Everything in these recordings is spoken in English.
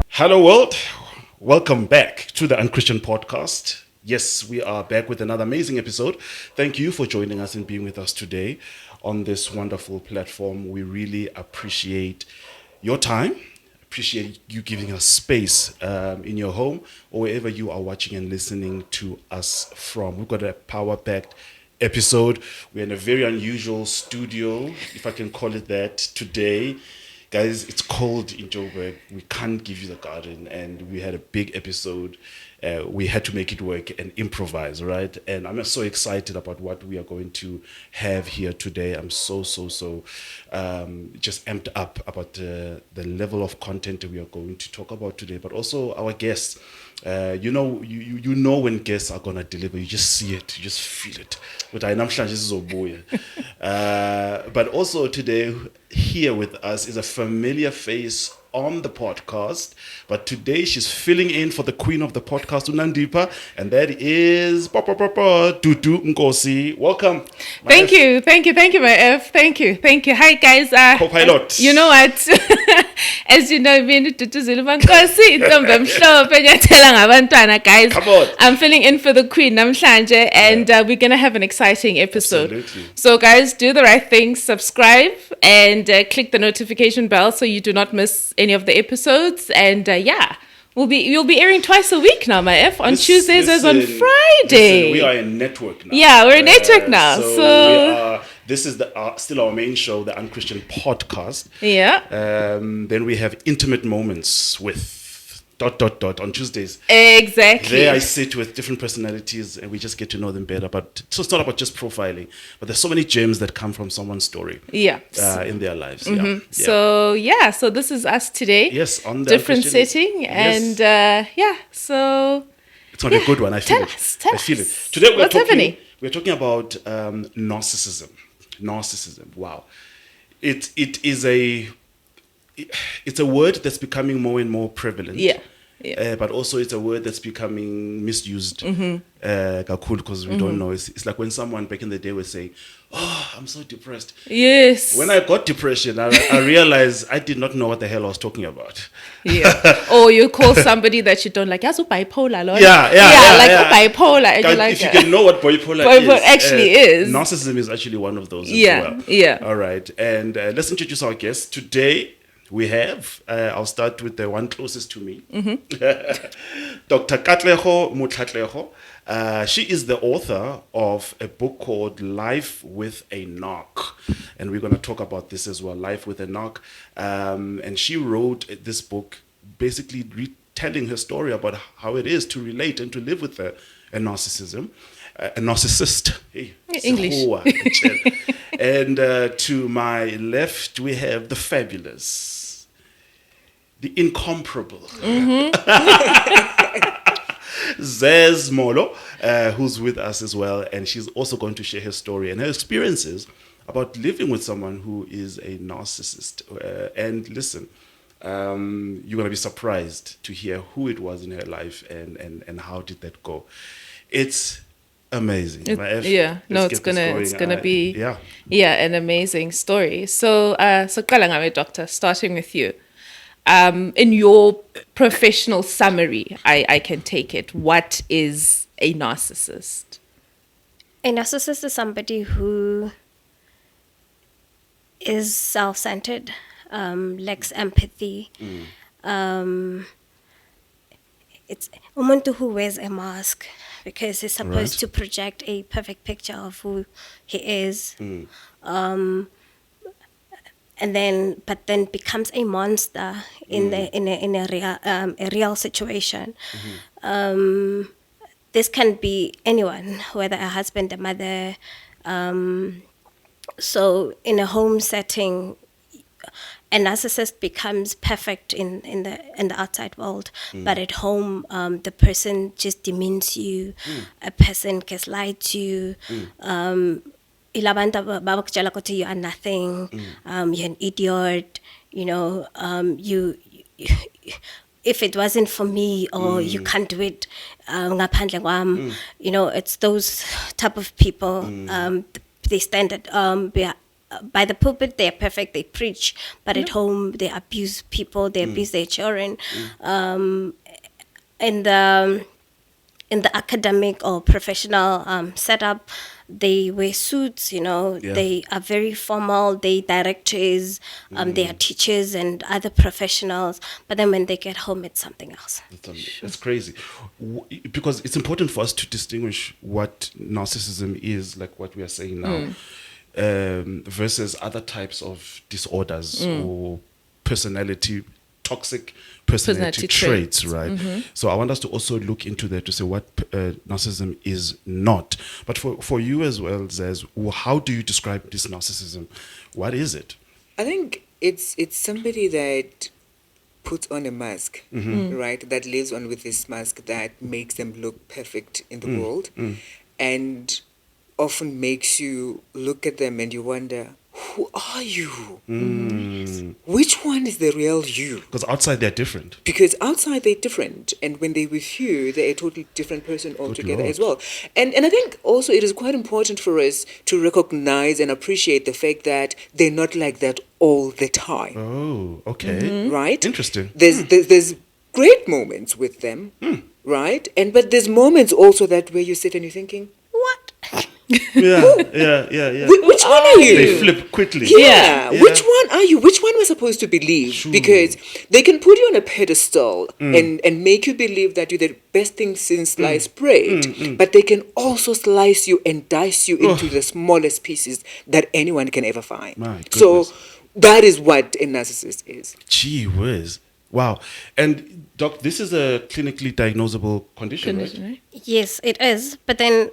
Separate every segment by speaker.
Speaker 1: Hello world, welcome back to the UnChristian Podcast. Yes, we are back with another amazing episode. Thank you for joining us and being with us today on this wonderful platform. We really appreciate your time, appreciate you giving us space in your home or wherever you are watching and listening to us from. We've got a power-packed episode. We're in a very unusual studio, if I can call it that, today. Guys, it's cold in Joburg. We can't give you the garden, and we had a big episode. We had to make it work and improvise, right? And I'm so excited about what we are going to have here today. I'm so just amped up about the level of content we are going to talk about today, but also our guests. You know when guests are gonna deliver. You just see it, you just feel it. But also today here with us is a familiar face on the podcast, but today she's filling in for the queen of the podcast, Unandipa, and that is Dudu Nkosi. Welcome.
Speaker 2: Thank you, my F. Thank you. Hi guys.
Speaker 1: Co-pilot.
Speaker 2: You know what? As you know, guys.
Speaker 1: Come on.
Speaker 2: I'm filling in for the queen, namhlanje, and we're gonna have an exciting episode.
Speaker 1: Absolutely.
Speaker 2: So guys, do the right thing, subscribe, and click the notification bell so you do not miss any of the episodes. And you'll be airing twice a week now, my F, on Tuesdays as on Friday.
Speaker 1: We are a network now.
Speaker 2: Yeah, we're a network now.
Speaker 1: So we are, this is still our main show, the UnChristian Podcast.
Speaker 2: Yeah.
Speaker 1: Then we have intimate moments with ... on Tuesdays.
Speaker 2: Exactly.
Speaker 1: There I sit with different personalities and we just get to know them better. But so it's not about just profiling, but there's so many gems that come from someone's story.
Speaker 2: Yeah.
Speaker 1: In their lives.
Speaker 2: Mm-hmm.
Speaker 1: Yeah.
Speaker 2: So this is us today.
Speaker 1: Yes, on the
Speaker 2: different setting, and so
Speaker 1: it's gonna be a good one. I feel it.
Speaker 2: Tell
Speaker 1: I feel
Speaker 2: us.
Speaker 1: it. Today
Speaker 2: What's happening?
Speaker 1: We're talking about narcissism. Narcissism. Wow. It's a word that's becoming more and more prevalent.
Speaker 2: Yeah.
Speaker 1: But also it's a word that's becoming misused. Because we don't know. It's like when someone back in the day was saying, "Oh, I'm so depressed."
Speaker 2: Yes.
Speaker 1: When I got depression, I realized I did not know what the hell I was talking about.
Speaker 2: Yeah. Or you call somebody that you don't like, "Yazo bipolar." Bipolar. And you're like,
Speaker 1: if you can know what bipolar
Speaker 2: actually is.
Speaker 1: Narcissism is actually one of those as well.
Speaker 2: Yeah.
Speaker 1: All right. And let's introduce our guest today. We have, I'll start with the one closest to me, Dr. Katlego Motlhatlego. She is the author of a book called Life with a Knock. And we're going to talk about this as well, Life with a Knock. And she wrote this book basically retelling her story about how it is to relate and to live with a narcissism. A narcissist. Hey,
Speaker 2: English.
Speaker 1: And to my left, we have the fabulous, the incomparable, Zez Molo, who's with us as well. And she's also going to share her story and her experiences about living with someone who is a narcissist. And listen, you're going to be surprised to hear who it was in her life and how did that go. It's amazing.
Speaker 2: It's gonna be an amazing story. So qala doctor, starting with you. In your professional summary, I can take it. What is a narcissist?
Speaker 3: A narcissist is somebody who is self-centered, lacks empathy. It's umuntu who wears a mask because he's supposed to project a perfect picture of who he is, but then becomes a monster in a real situation. This can be anyone, whether a husband, a mother. So in a home setting, a narcissist becomes perfect in the outside world, but at home, the person just demeans you. A person gets lied to. You are nothing. You're an idiot. You if it wasn't for me, or you can't do it, ngaphandle kwami, you know, it's those type of people. They stand at by the pulpit, they are perfect, they preach, but at home they abuse people, they abuse their children. In the academic or professional setup, they wear suits, you know, they are very formal, they directors, they are teachers and other professionals, but then when they get home, it's something else.
Speaker 1: That's crazy. Because it's important for us to distinguish what narcissism is, like what we are saying now, versus other types of disorders or toxic personality traits, right? So I want us to also look into that to say what narcissism is not. But for you as well, Zaz, how do you describe this narcissism? What is it?
Speaker 4: I think it's somebody that puts on a mask, right? That lives on with this mask that makes them look perfect in the world, and often makes you look at them and you wonder, who are you? Which one is the real you?
Speaker 1: Because outside they're different.
Speaker 4: Because outside they're different, and when they're with you, they're a totally different person altogether as well. And I think also it is quite important for us to recognize and appreciate the fact that they're not like that all the time.
Speaker 1: Oh, okay.
Speaker 4: Right?
Speaker 1: Interesting.
Speaker 4: There's great moments with them, right? But there's moments also that where you sit and you're thinking, what?
Speaker 1: Yeah.
Speaker 4: Which one are you?
Speaker 1: They flip quickly.
Speaker 4: Yeah. Which one are you? Which one we're supposed to believe? True. Because they can put you on a pedestal and make you believe that you're the best thing since sliced bread, but they can also slice you and dice you into the smallest pieces that anyone can ever find. So that is what a narcissist is.
Speaker 1: Gee whiz. Wow. And Doc, this is a clinically diagnosable condition, right?
Speaker 3: Yes, it is. But then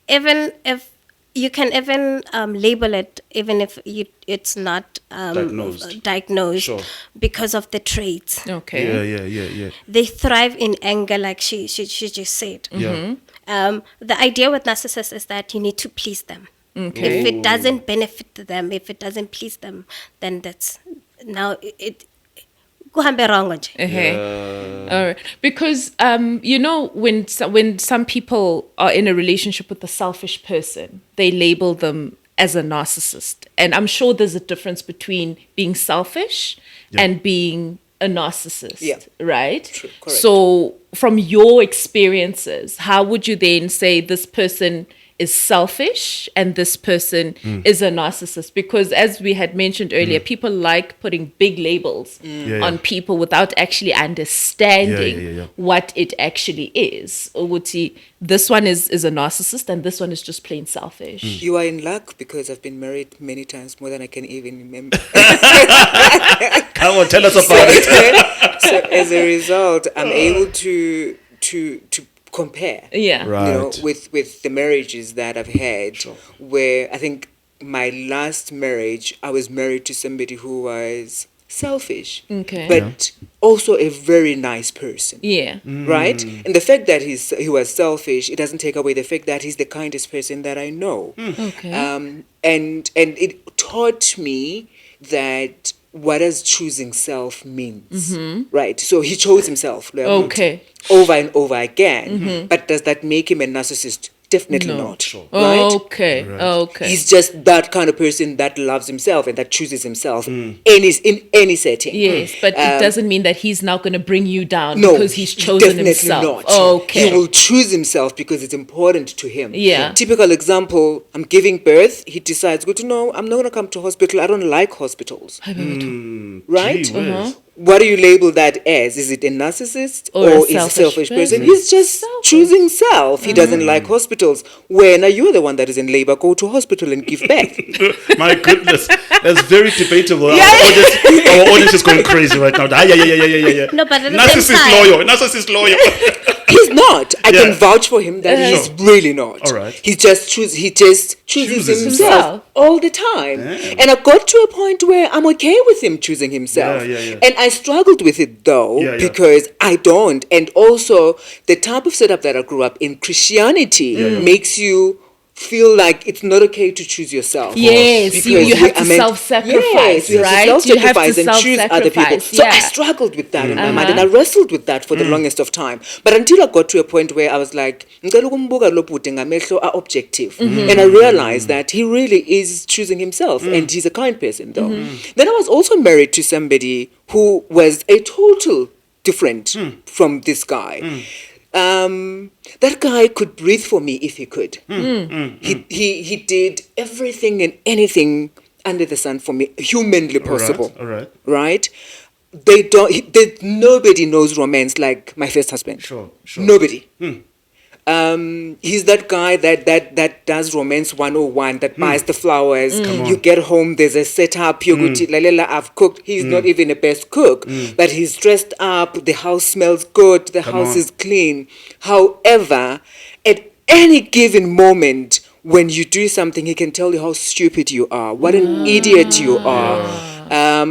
Speaker 3: even if you can even label it, even if it's not diagnosed
Speaker 1: Sure.
Speaker 3: because of the traits.
Speaker 2: Okay.
Speaker 1: Yeah.
Speaker 3: They thrive in anger, like she just said.
Speaker 1: Yeah.
Speaker 3: The idea with narcissists is that you need to please them.
Speaker 2: Okay.
Speaker 3: If it doesn't benefit them, if it doesn't please them, then that's now it. All
Speaker 2: right. Because you know, when some people are in a relationship with a selfish person, they label them as a narcissist, and I'm sure there's a difference between being selfish and being a narcissist, right?
Speaker 4: True, correct.
Speaker 2: So from your experiences, how would you then say this person is selfish and this person is a narcissist? Because as we had mentioned earlier, people like putting big labels on people without actually understanding what it actually is. Uguti, this one is a narcissist and this one is just plain selfish.
Speaker 4: You are in luck because I've been married many times, more than I can even remember.
Speaker 1: Come on, tell us about it.
Speaker 4: So as a result, I'm able to compare,
Speaker 1: Right.
Speaker 4: you know, with the marriages that I've had, where I think my last marriage, I was married to somebody who was selfish, but also a very nice person. Right? And the fact that he was selfish, it doesn't take away the fact that he's the kindest person that I know. And it taught me that what does choosing self means, right? So he chose himself over and over again, but does that make him a narcissist? Definitely not. Sure. Right?
Speaker 2: Okay.
Speaker 4: He's just that kind of person that loves himself and that chooses himself in any setting.
Speaker 2: Yes, but it doesn't mean that he's now going to bring you down because he's chosen
Speaker 4: definitely
Speaker 2: himself.
Speaker 4: Not.
Speaker 2: Okay.
Speaker 4: He will choose himself because it's important to him.
Speaker 2: Yeah.
Speaker 4: Typical example, I'm giving birth. He decides, good to know, I'm not going to come to hospital. I don't like hospitals. Right? What do you label that as? Is it a narcissist or is a selfish person? He's just choosing self. He doesn't like hospitals. When are you the one that is in labor? Go to hospital and give birth.
Speaker 1: My goodness, that's very debatable. Our audience is going crazy right now. Yeah.
Speaker 3: No, but at the
Speaker 1: Narcissist lawyer.
Speaker 4: He's not. I can vouch for him that he's really not.
Speaker 1: All right.
Speaker 4: He just chooses himself all the time. And I got to a point where I'm okay with him choosing himself. And I struggled with it though, because I don't. And also the type of setup that I grew up in, Christianity makes you feel like it's not okay to choose yourself.
Speaker 2: Yes, you have to self-sacrifice, right?
Speaker 4: You have to self-sacrifice and choose other people. So I struggled with that in my mind, and I wrestled with that for the longest of time. But until I got to a point where I was like, are objective. And I realized that he really is choosing himself, and he's a kind person, though. Then I was also married to somebody who was a total different from this guy. That guy could breathe for me if he could. He did everything and anything under the sun for me, humanly possible.
Speaker 1: All right.
Speaker 4: Right? Nobody knows romance like my first husband.
Speaker 1: Sure.
Speaker 4: Nobody. He's that guy that does romance 101, that buys the flowers. You get home, there's a setup. I've cooked. He's not even the best cook, but he's dressed up. The house smells good. The house is clean. However, at any given moment, when you do something, he can tell you how stupid you are, what an idiot you are.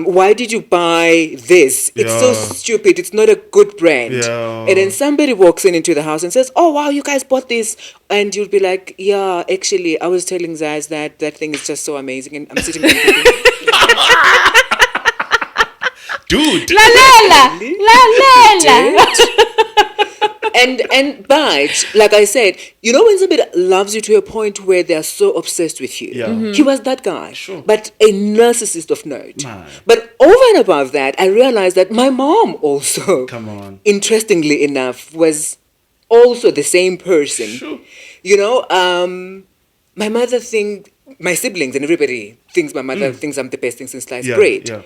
Speaker 4: Why did you buy this? It's so stupid. It's not a good brand. And then somebody walks into the house and says, oh, wow, you guys bought this. And you'll be like, yeah, actually, I was telling Zaz that thing is just so amazing. And I'm sitting there thinking,
Speaker 1: dude.
Speaker 4: But like I said, you know, when somebody loves you to a point where they are so obsessed with you, he was that guy, but a narcissist of note. But over and above that, I realized that my mom also, interestingly enough, was also the same person. You know, my mother my siblings and everybody thinks my mother thinks I'm the best thing since sliced bread.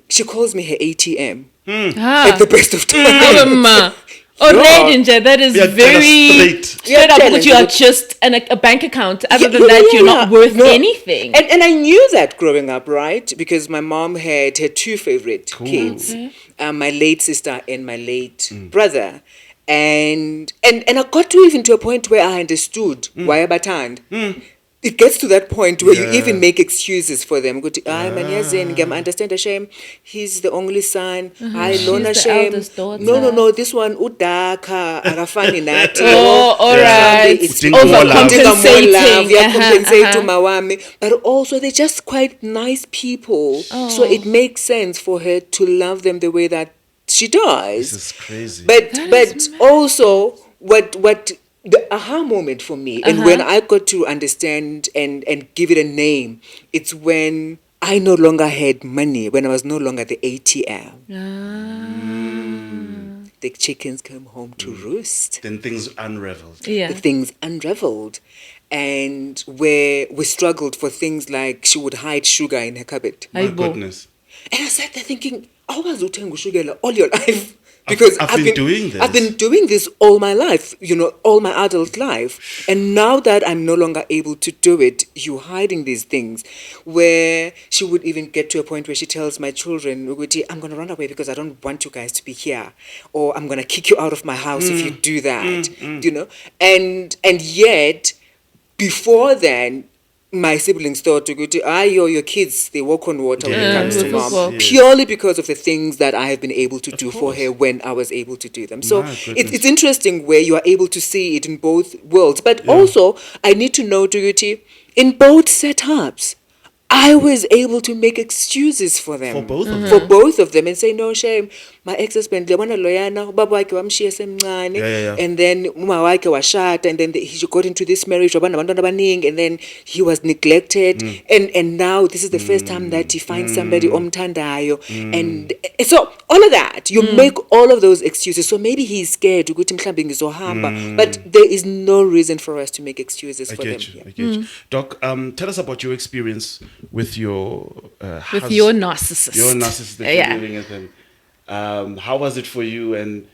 Speaker 4: She calls me her ATM at the best of times.
Speaker 2: That is very straight up, because you are just a bank account. Other than that, you're not worth anything.
Speaker 4: And I knew that growing up, right? Because my mom had her two favorite kids, my late sister and my late brother. And I got to a point where I understood why I batand. It gets to that point where you even make excuses for them. Go to I understand the shame. He's the only son. I learn a shame. No. This one udaka arafani nati.
Speaker 2: Oh, all right.
Speaker 4: It's overcompensating to mawami. But also they're just quite nice people. So it makes sense for her to love them the way that she does.
Speaker 1: This is crazy.
Speaker 4: But also what the aha moment for me, and when I got to understand and give it a name, it's when I no longer had money, when I was no longer the ATM. The chickens came home to roost.
Speaker 1: Then things unraveled.
Speaker 4: Things unraveled. And where we struggled for things like she would hide sugar in her cupboard.
Speaker 1: My goodness.
Speaker 4: And I sat there thinking, I was eating sugar all your life. Because I've been doing this all my life, all my adult life. And now that I'm no longer able to do it, you're hiding these things. Where she would even get to a point where she tells my children, I'm going to run away because I don't want you guys to be here. Or I'm going to kick you out of my house if you do that. And yet, before then, my siblings thought your kids, they walk on water when it comes to mom. Purely because of the things that I have been able to do for her when I was able to do them. So it's interesting where you are able to see it in both worlds. But also, I need to know, in both setups, I was able to make excuses for them.
Speaker 1: For both of them.
Speaker 4: For both of them, and say, no shame. My ex-husband, and then and then he got into this marriage, and then he was neglected, and now this is the first time that he finds somebody omtandayo, and so all of that, you make all of those excuses. So maybe he's scared to go to but there is no reason for us to make excuses for them.
Speaker 1: I get you. Doc, tell us about your experience with your
Speaker 2: your narcissist.
Speaker 1: Your narcissist that you're dealing with him. How was it for you, and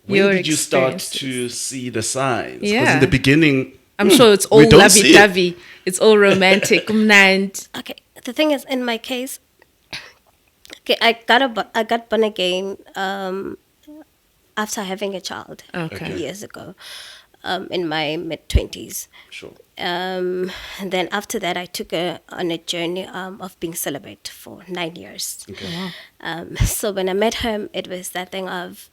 Speaker 1: when did you start to see the signs? Because in the beginning,
Speaker 2: I'm sure it's all lovey-dovey. It's all romantic.
Speaker 3: Okay, the thing is, in my case, I got born again after having a child years ago, in my mid-20s.
Speaker 1: Sure.
Speaker 3: And then after that, I took on a journey of being celibate for 9 years.
Speaker 1: Okay.
Speaker 3: So when I met him, it was that thing of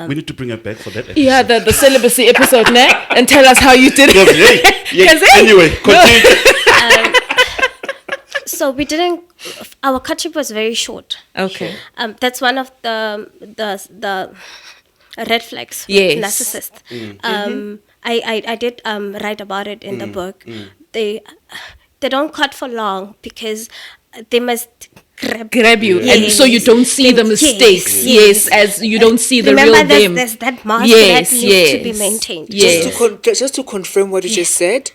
Speaker 1: We need to bring her back for that episode.
Speaker 2: Yeah, the celibacy episode, ne? And tell us how you did it.
Speaker 1: Anyway, continue.
Speaker 3: So we didn't. Our courtship was very short.
Speaker 2: Okay.
Speaker 3: That's one of the red flags.
Speaker 2: Yes.
Speaker 3: Narcissist. I did write about it in the book. They don't cut for long because they must grab you,
Speaker 2: and so you don't see the mistakes. Yes, as you don't see the
Speaker 3: Remember,
Speaker 2: real them.
Speaker 3: There's that mask that needs to be maintained.
Speaker 2: Yes.
Speaker 4: Just to confirm what you just said,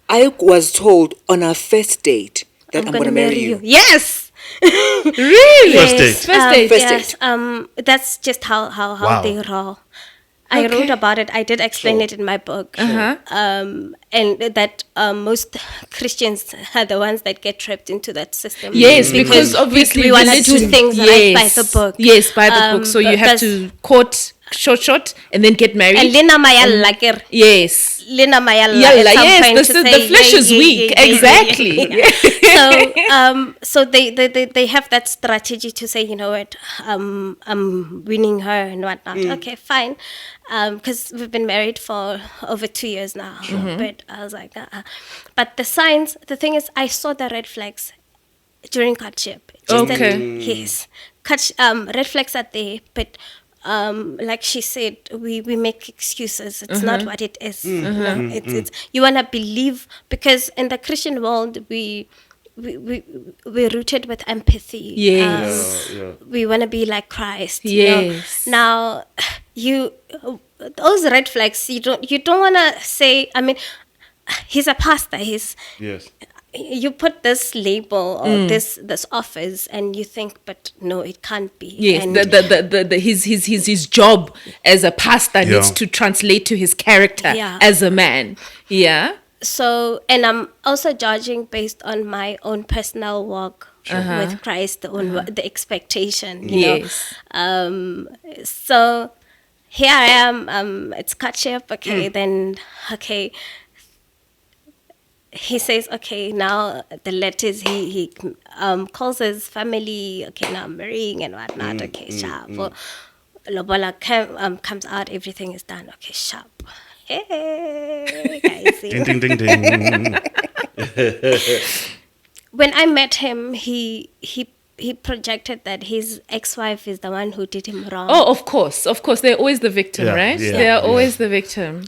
Speaker 4: I was told on our first date that I'm going to marry you.
Speaker 3: Yes.
Speaker 2: Really?
Speaker 1: First date.
Speaker 4: First date.
Speaker 3: That's just how they roll. I wrote about it. I did explain it in my book. And that most Christians are the ones that get trapped into that system.
Speaker 2: Yes, because obviously
Speaker 3: we want to do things right by the book.
Speaker 2: Yes, by the book. So you have to court short and then get married.
Speaker 3: And Lina Mayal
Speaker 2: yes.
Speaker 3: Lina Mayal.
Speaker 2: Yes, the flesh is weak. Exactly.
Speaker 3: So they have that strategy to say, you know what, I'm winning her and whatnot. Okay, fine. Because we've been married for over 2 years now. But I was like, But the signs, the thing is, I saw the red flags during courtship. Yes. Red flags are there, but like she said, we make excuses. It's not what it is. It's you want to believe, because in the Christian world, we're rooted with empathy.
Speaker 2: Yes.
Speaker 3: We want to be like Christ.
Speaker 2: Yes.
Speaker 3: Now, those red flags, you don't want to say, I mean, he's a pastor. You put this label or this office, and you think, but no, it can't be.
Speaker 2: Yes,
Speaker 3: and
Speaker 2: his job as a pastor needs to translate to his character as a man. Yeah.
Speaker 3: So, and I'm also judging based on my own personal walk with Christ, the expectation. You know. So here I am. It's courtship. Okay, then he says, okay, now the letters, he calls his family, okay, now I'm marrying and whatnot, okay, sharp. Lobola comes out, everything is done, okay, sharp. Hey, guys.
Speaker 1: Ding, ding, ding, ding.
Speaker 3: When I met him, he projected that his ex-wife is the one who did him wrong.
Speaker 2: Oh, of course. They're always the victim, right?
Speaker 1: Yeah,
Speaker 2: they are always the victim.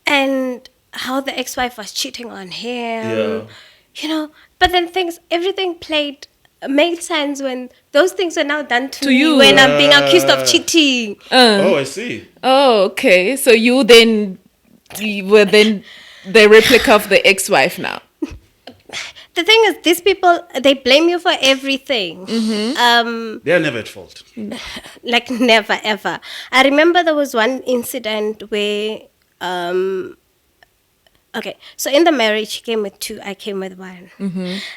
Speaker 3: And how the ex-wife was cheating on him, you know. But then everything made sense when those things were now done to me
Speaker 2: you
Speaker 3: when I'm being accused of cheating.
Speaker 1: Oh, I see.
Speaker 2: Oh, okay. So you were then the replica of the ex-wife now.
Speaker 3: The thing is, these people, they blame you for everything.
Speaker 1: They are never at fault.
Speaker 3: Like never, ever. I remember there was one incident where, okay, so in the marriage, she came with 2, I came with 1.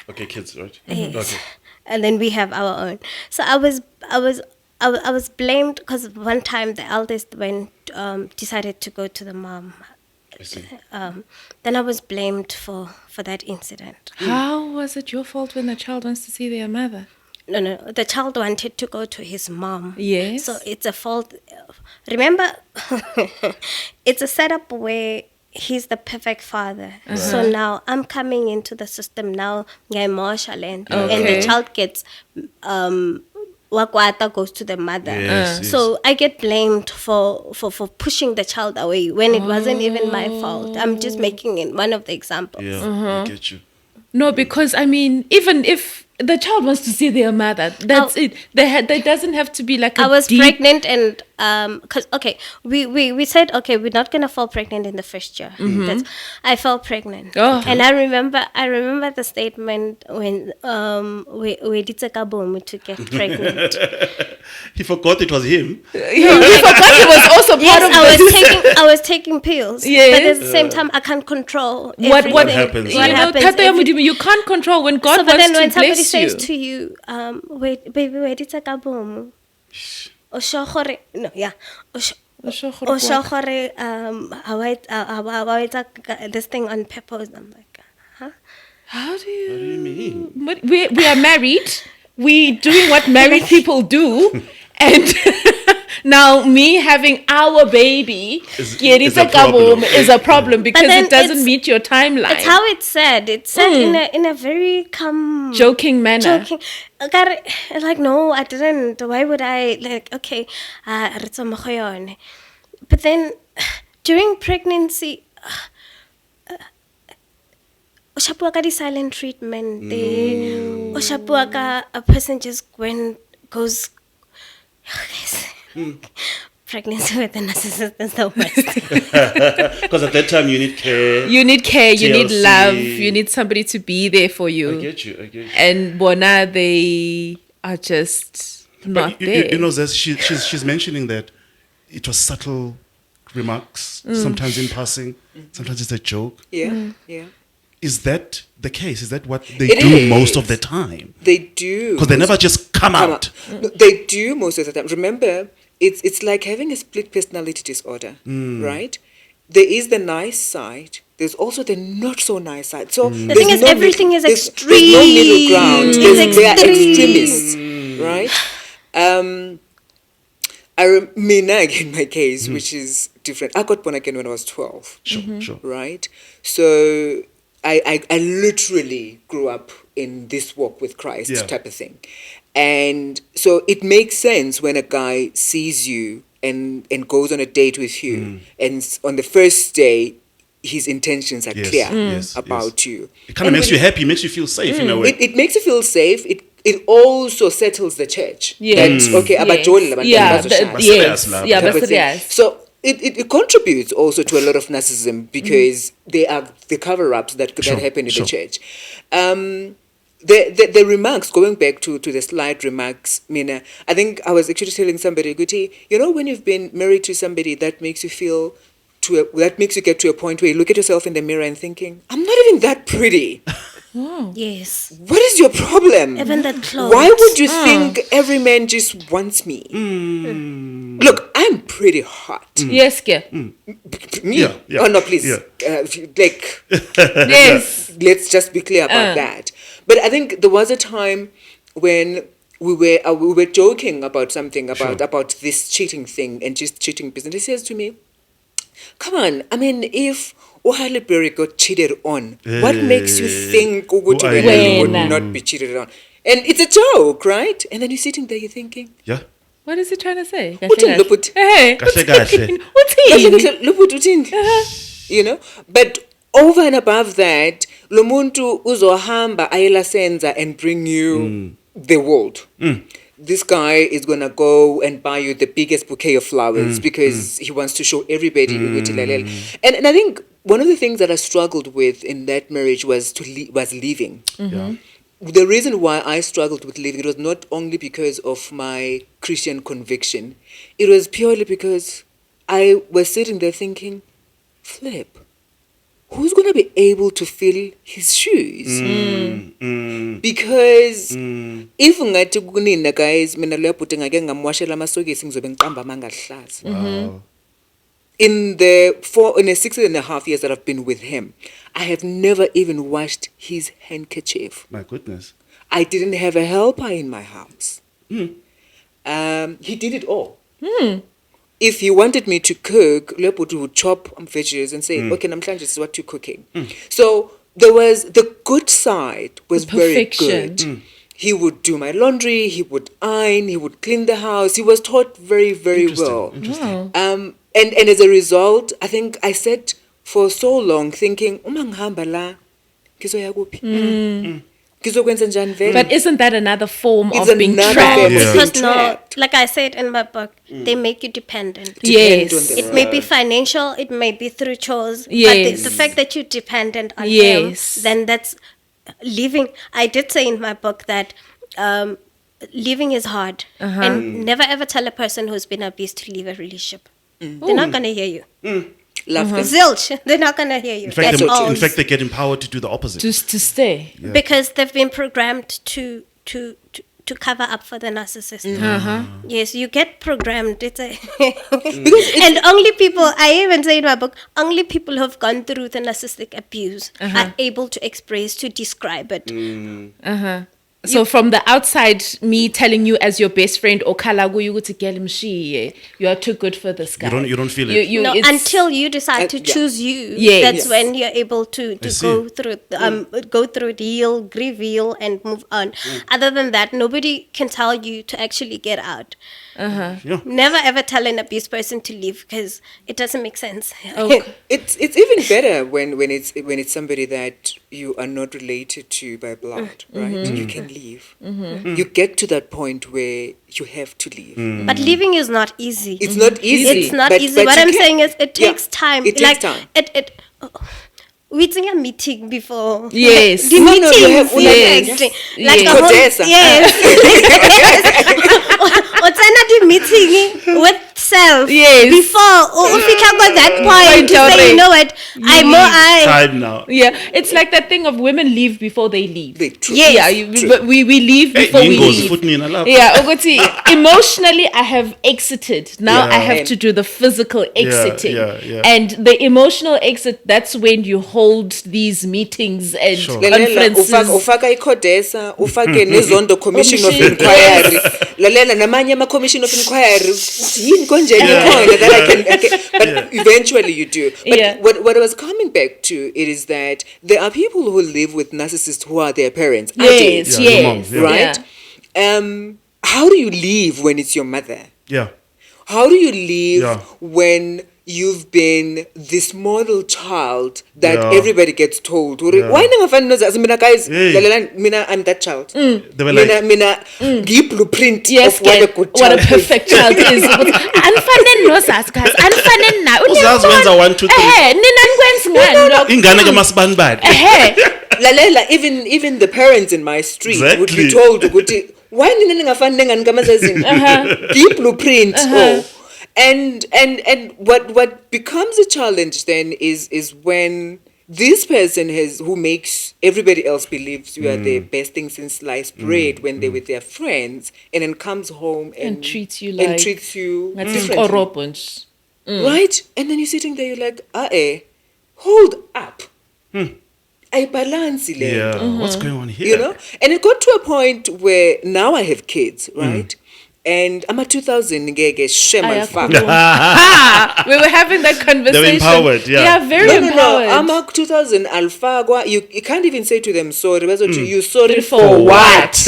Speaker 1: Okay, kids, right?
Speaker 3: Yes.
Speaker 1: Okay.
Speaker 3: And then we have our own. So I was blamed because one time the eldest decided to go to the mom.
Speaker 1: I see.
Speaker 3: Then I was blamed for that incident.
Speaker 2: How was it your fault when the child wants to see their mother?
Speaker 3: No. The child wanted to go to his mom.
Speaker 2: Yes.
Speaker 3: So it's a fault. Remember, it's a setup where he's the perfect father. So now I'm coming into the system now. And the child gets Wakwata goes to the mother.
Speaker 1: Yes.
Speaker 3: So I get blamed for pushing the child away when it wasn't even my fault. I'm just making it one of the examples.
Speaker 1: Yeah, I get you.
Speaker 2: No, because I mean, even if the child wants to see their mother, that's it. There doesn't have to be like a
Speaker 3: I was
Speaker 2: deep...
Speaker 3: pregnant and because we said okay, we're not gonna fall pregnant in the first year. I fell pregnant, and I remember the statement when we did to get pregnant.
Speaker 1: He forgot it was him.
Speaker 2: He forgot he was also part of
Speaker 3: I was taking pills, but at the same time I can't control everything.
Speaker 1: What happens.
Speaker 2: You can't control when God wants to bless you.
Speaker 3: Says to you, wait, baby, it's a kaboom. This thing on purpose. I'm like, huh?
Speaker 2: How do you
Speaker 1: mean?
Speaker 2: But we are married. We doing what married people do, and now me having our baby is a problem because it doesn't meet your timeline.
Speaker 3: It's how it's said. It's said in a very
Speaker 2: joking manner.
Speaker 3: Like, no, I didn't. Why would I? Like, okay, but then during pregnancy. Silent treatment. A person just goes. Pregnancy with a narcissist is the worst.
Speaker 1: Because at that time you need care.
Speaker 2: You need care. You need love. You need somebody to be there for you.
Speaker 1: I get you.
Speaker 2: And Bona, they are just not there.
Speaker 1: You know, she's mentioning that it was subtle remarks, sometimes in passing, sometimes it's a joke.
Speaker 4: Yeah.
Speaker 1: Is that the case? Is that what they do most of the time?
Speaker 4: They do.
Speaker 1: Because they never just come out.
Speaker 4: No, they do most of the time. Remember, it's like having a split personality disorder, right? There is the nice side. There's also the not so nice side. So
Speaker 3: the thing is, everything is extreme.
Speaker 4: There's no middle ground. They are extremists, right? In my case, which is different. I got born again when I was 12.
Speaker 1: Sure.
Speaker 4: Right? So I literally grew up in this walk with Christ type of thing. And so it makes sense when a guy sees you and goes on a date with you, and on the first day, his intentions are clear about you.
Speaker 1: It kind of makes you happy, makes you feel safe in a way.
Speaker 4: It makes you feel safe. It also settles the church. Yes. So it contributes also to a lot of narcissism because they are the cover-ups that happen in the church. The remarks, going back to the slight remarks, Mina, I think I was actually telling somebody, Guti, you know, when you've been married to somebody, that makes you get to a point where you look at yourself in the mirror and thinking, I'm not even that pretty.
Speaker 3: Yes.
Speaker 4: What is your problem?
Speaker 3: Even that clothes.
Speaker 4: Why would you think every man just wants me? Look, I'm pretty hot.
Speaker 2: Yes,
Speaker 4: Me? Yeah. Oh no, please.
Speaker 1: Yeah.
Speaker 2: Yes.
Speaker 4: Let's just be clear about that. But I think there was a time when we were joking about something about this cheating thing and just cheating business. He says to me, "Come on, I mean, if Halle Berry got cheated on, what makes you think Uguti would not be cheated on?" And it's a joke, right? And then you're sitting there, you're thinking,
Speaker 1: yeah.
Speaker 2: What is he trying to say?
Speaker 4: You know? But over and above that, Lomuntu uzohamba ayela senza and bring you the world. This guy is going to go and buy you the biggest bouquet of flowers because he wants to show everybody. And I think one of the things that I struggled with in that marriage was leaving.
Speaker 1: Yeah.
Speaker 4: The reason why I struggled with leaving, it was not only because of my Christian conviction. It was purely because I was sitting there thinking, flip, who's going to be able to fill his shoes? Because if ngathi kunina guys, mina lo yabuti ngake ngamwashela amasokisi ngizobe ngiqamba mangahlazi. In the 6.5 years that I've been with him, I have never even washed his handkerchief.
Speaker 1: My goodness.
Speaker 4: I didn't have a helper in my house. He did it all. If he wanted me to cook, Leopold would chop veggies and say, okay, namhlanje, this is what you're cooking. So there was, the good side was very good. He would do my laundry, he would iron, he would clean the house. He was taught very, very well.
Speaker 1: Interesting.
Speaker 4: And as a result, I think I sat for so long thinking, uma ngihamba la, ngizoya kuphi?
Speaker 2: But isn't that another form of being trapped?
Speaker 3: Because like I said in my book, they make you dependent.
Speaker 2: Yes.
Speaker 3: It may be financial, it may be through chores. Yes. But the fact that you're dependent on him, then that's living. I did say in my book that living is hard. And never ever tell a person who's been abused to leave a relationship. They're not going to hear you.
Speaker 4: Love them.
Speaker 3: Zilch. They're not going to hear you.
Speaker 1: In fact, they get empowered to do the opposite.
Speaker 2: Just to stay.
Speaker 1: Yeah.
Speaker 3: Because they've been programmed to to cover up for the narcissist. Yes, you get programmed. And only people, I even say in my book, only people who have gone through the narcissistic abuse are able to express, to describe it.
Speaker 2: So from the outside, me telling you as your best friend, or Katlego, you are too good for this guy.
Speaker 1: You don't feel it.
Speaker 3: No, until you decide to choose you. That's when you're able to go through it, heal, grieve, heal, and move on. Other than that, nobody can tell you to actually get out. Never ever tell an abused person to leave, because it doesn't make sense.
Speaker 4: It's even better when it's somebody that you are not related to by blood, right? You can leave. You get to that point where you have to leave.
Speaker 3: But leaving is not easy.
Speaker 4: It's not easy.
Speaker 3: It's not easy. What I'm saying is, it takes time.
Speaker 4: It takes time.
Speaker 3: We think a meeting before.
Speaker 2: Yes.
Speaker 3: The meetings. Like the whole, yes. What's another meeting with self?
Speaker 2: Yes.
Speaker 3: Before if we come at that point to say, you know what,
Speaker 1: time now.
Speaker 2: Yeah, it's like that thing of women leave before they leave.
Speaker 3: Yes.
Speaker 2: But we leave before we leave.
Speaker 1: Yeah,
Speaker 2: emotionally I have exited. Now I have to do the physical exiting. And the emotional exit, that's when you hold these meetings and conferences.
Speaker 4: Ufaka ikodesa, ufake nezondo commission of inquiry. Lalela namanye ama commission of inquiry. That I can but eventually you do. But what I was coming back to it is that there are people who live with narcissists who are their parents.
Speaker 2: Yes.
Speaker 4: Right? How do you leave when it's your mother?
Speaker 1: Yeah.
Speaker 4: How do you leave when you've been this model child that everybody gets told? Why guys, I'm that child.
Speaker 1: They were like,
Speaker 4: give blueprint of
Speaker 2: what a perfect child is.
Speaker 4: Even the parents in my street would be told, why give blueprint? And what becomes a challenge then is when this person who makes everybody else believes you are the best thing since sliced bread when they're with their friends, and then comes home and treats you differently. Right? And then you're sitting there, you're like, hold up. I balance it.
Speaker 1: What's going on here?
Speaker 4: You know? And it got to a point where now I have kids, right? And I'm a 2000 shame and fuck.
Speaker 2: We were having that conversation.
Speaker 1: They're empowered,
Speaker 2: very empowered.
Speaker 4: I'm a 2000 alpha. You can't even say to them sorry. You sorry for what?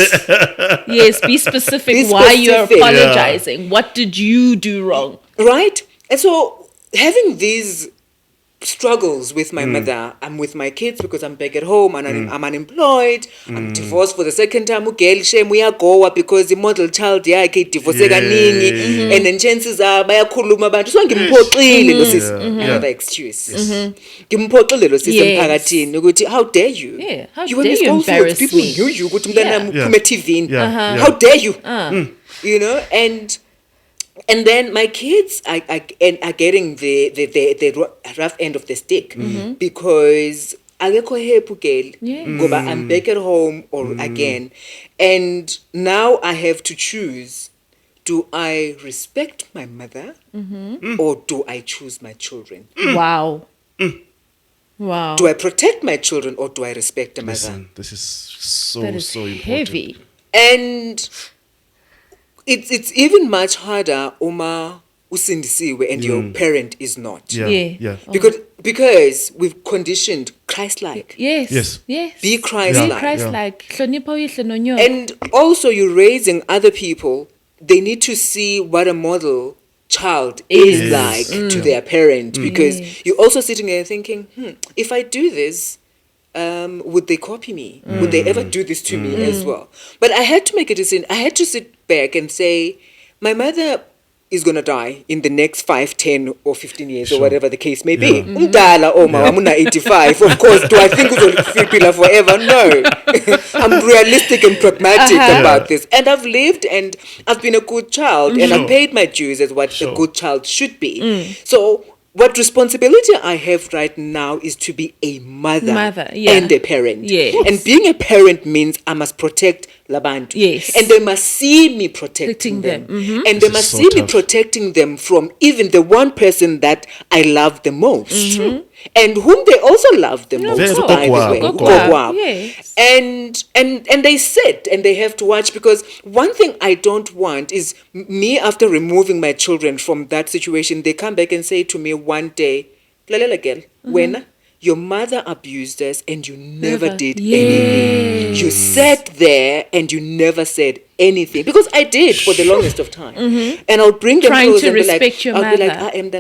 Speaker 2: Yes, be specific. Why you're apologizing? What did you do wrong?
Speaker 4: Right? And so having these struggles with my mother, I'm with my kids because I'm back at home and I'm unemployed. I'm divorced for the second time. Shame we are go because the model child divorce and then chances are bayakhuluma abantu so ngimphoxile lo sis another excuse ngimphoxile lo sis emphakathini ukuthi how dare you
Speaker 2: you were embarrassed
Speaker 4: people knew you ukuthi umntana uphume TV how dare you you know. And then my kids are getting the rough end of the stick because akekho happy girl ngoba I'm back at home again, and now I have to choose: do I respect my mother or do I choose my children?
Speaker 2: Wow.
Speaker 4: Do I protect my children or do I respect the mother?
Speaker 1: Listen, this is so important.
Speaker 2: Heavy.
Speaker 4: And it's even much harder uma usindisiwe and your parent is not. Because we've conditioned Christlike.
Speaker 2: Yes.
Speaker 4: Be Christlike.
Speaker 2: Be Christlike.
Speaker 4: And also you're raising other people. They need to see what a model child is like to their parent, because you're also sitting there thinking, if I do this, would they copy me? Would they ever do this to me as well? But I had to make a decision. I had to sit back and say, my mother is going to die in the next 5, 10 or 15 years or whatever the case may be. Umdala I'm 85. Of course, do I think we'll forever? No. I'm realistic and pragmatic about this. And I've lived and I've been a good child and I've paid my dues as what a good child should be. So what responsibility I have right now is to be a mother and a parent. And being a parent means I must protect labantu.
Speaker 2: Yes.
Speaker 4: And they must see me protecting them.
Speaker 2: Mm-hmm.
Speaker 4: And they must see me protecting them from even the one person that I love the most.
Speaker 2: Mm-hmm.
Speaker 4: And whom they also love the most, by the way.
Speaker 2: Yes.
Speaker 4: And they sit and they have to watch, because one thing I don't want is me, after removing my children from that situation, they come back and say to me one day, Lalela girl, when your mother abused us and you never did anything. You sat there and you never said anything. Because I did for the longest of time. And I'll bring them
Speaker 2: trying
Speaker 4: close
Speaker 2: to
Speaker 4: and be like,
Speaker 2: respect your
Speaker 4: I'll be like,
Speaker 2: mother.
Speaker 4: I am the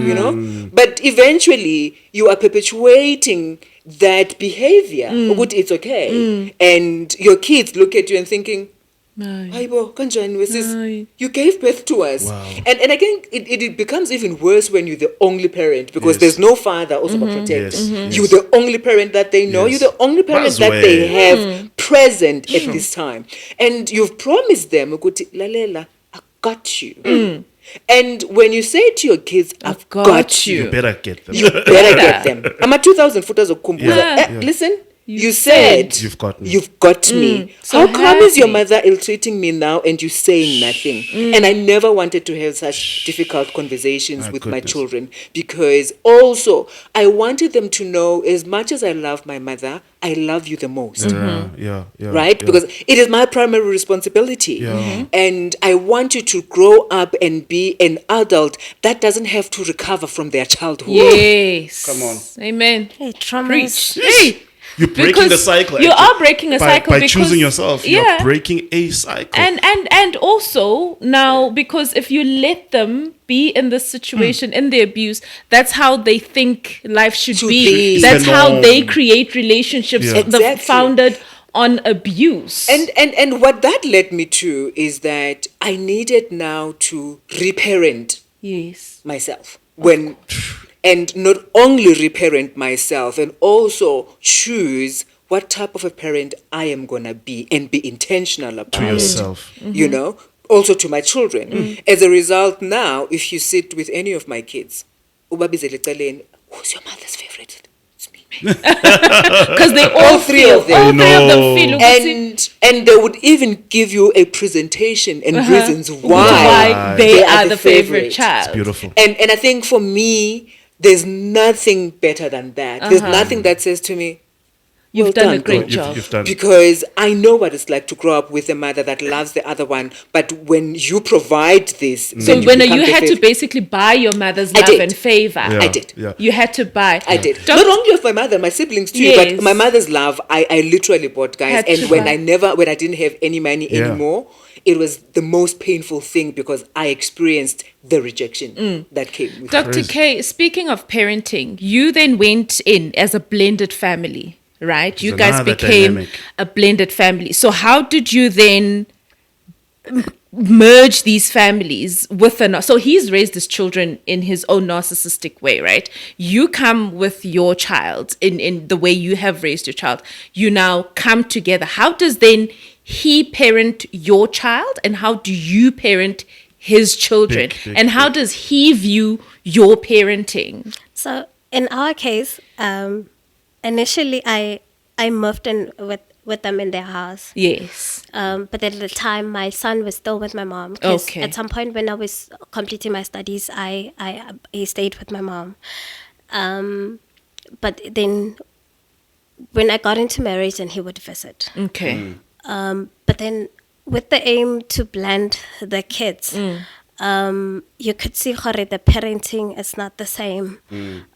Speaker 4: you know? But eventually you are perpetuating that behavior. It's okay. And your kids look at you and thinking, Aibo, kanjani wesis, you gave birth to us.
Speaker 1: Wow.
Speaker 4: And again, it becomes even worse when you're the only parent, because there's no father also to protect. You're the only parent that they know. You're the only parent that they have present at this time. And you've promised them, Lalela, I got you. And when you say to your kids, I've got you,
Speaker 1: you better get them.
Speaker 4: You better get them. I'm a 2,000 footers of kumbuza. Listen. You said
Speaker 1: you've got me.
Speaker 4: You've got me.
Speaker 2: So
Speaker 4: how come is your mother ill-treating me now and you saying nothing? And I never wanted to have such difficult conversations with my children, because also I wanted them to know, as much as I love my mother, I love you the most. Right? Because it is my primary responsibility. And I want you to grow up and be an adult that doesn't have to recover from their childhood.
Speaker 2: Yes.
Speaker 1: Come on.
Speaker 2: Amen.
Speaker 3: Hey, traumas.
Speaker 2: Preach. Hey.
Speaker 1: You're breaking the cycle.
Speaker 2: You are breaking a cycle
Speaker 1: by choosing yourself. You're breaking a cycle.
Speaker 2: And also now, because if you let them be in this situation, in the abuse, that's how they think life should be. That's how they create relationships founded on abuse.
Speaker 4: And what that led me to is that I needed now to reparent myself. And not only reparent myself, and also choose what type of a parent I am going to be, and be intentional about
Speaker 1: to yourself.
Speaker 4: You know, also to my children. As a result, now, if you sit with any of my kids, who's your mother's favorite? It's me.
Speaker 2: Because they all
Speaker 4: three of them
Speaker 2: feel.
Speaker 4: And they would even give you a presentation and reasons why
Speaker 2: they are the favorite child.
Speaker 1: It's beautiful.
Speaker 4: And I think for me, there's nothing better than that. There's nothing that says to me,
Speaker 2: You've done a great job.
Speaker 1: You've done.
Speaker 4: Because I know what it's like to grow up with a mother that loves the other one. But when you provide this...
Speaker 2: So when you had to basically buy your mother's love and favor.
Speaker 4: I did.
Speaker 2: You had to buy.
Speaker 4: I did. Not only of my mother, my siblings too.
Speaker 2: Yes.
Speaker 4: But my mother's love, I literally bought, guys. And when I didn't have any money anymore, it was the most painful thing, because I experienced the rejection that came with
Speaker 2: Dr. K, speaking of parenting, you then went in as a blended family, right? You guys became a blended family. So how did you then merge these families with so he's raised his children in his own narcissistic way, right? You come with your child in the way you have raised your child. You now come together. How does then he parent your child, and how do you parent his children? And how does he view your parenting?
Speaker 3: So in our case, initially I moved in with them in their house.
Speaker 2: Yes.
Speaker 3: But at the time, my son was still with my mom.
Speaker 2: Okay.
Speaker 3: At some point when I was completing my studies, he stayed with my mom. But then when I got into marriage, then he would visit.
Speaker 2: Okay.
Speaker 3: But then with the aim to blend the kids, you could see how the parenting is not the same.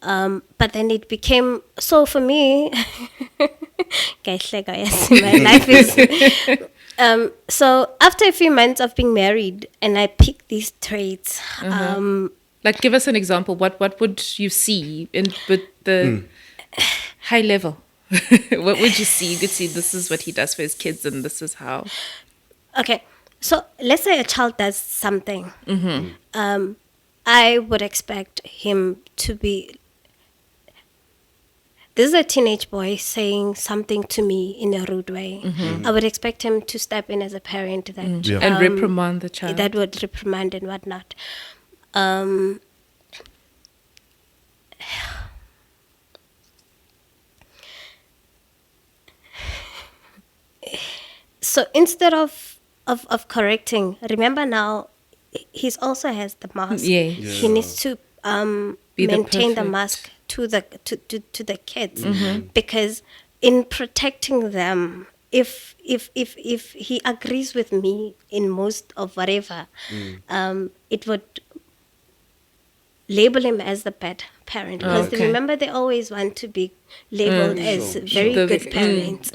Speaker 3: But then it became, so for me, Katlego, yes, my life is... so after a few months of being married, and I picked these traits.
Speaker 2: Like, give us an example. What would you see with the high level? What would you see? You could see this is what he does for his kids, and this is how.
Speaker 3: Okay, so let's say a child does something. I would expect him to be... This is a teenage boy saying something to me in a rude way. I would expect him to step in as a parent that
Speaker 2: and reprimand the child.
Speaker 3: That would reprimand and whatnot. So instead of correcting, remember now, he also has the mask.
Speaker 2: Yeah.
Speaker 3: He needs to maintain the mask to the kids, because in protecting them, if he agrees with me in most of whatever, it would label him as the bad parent, because remember, they always want to be labeled as very good parents.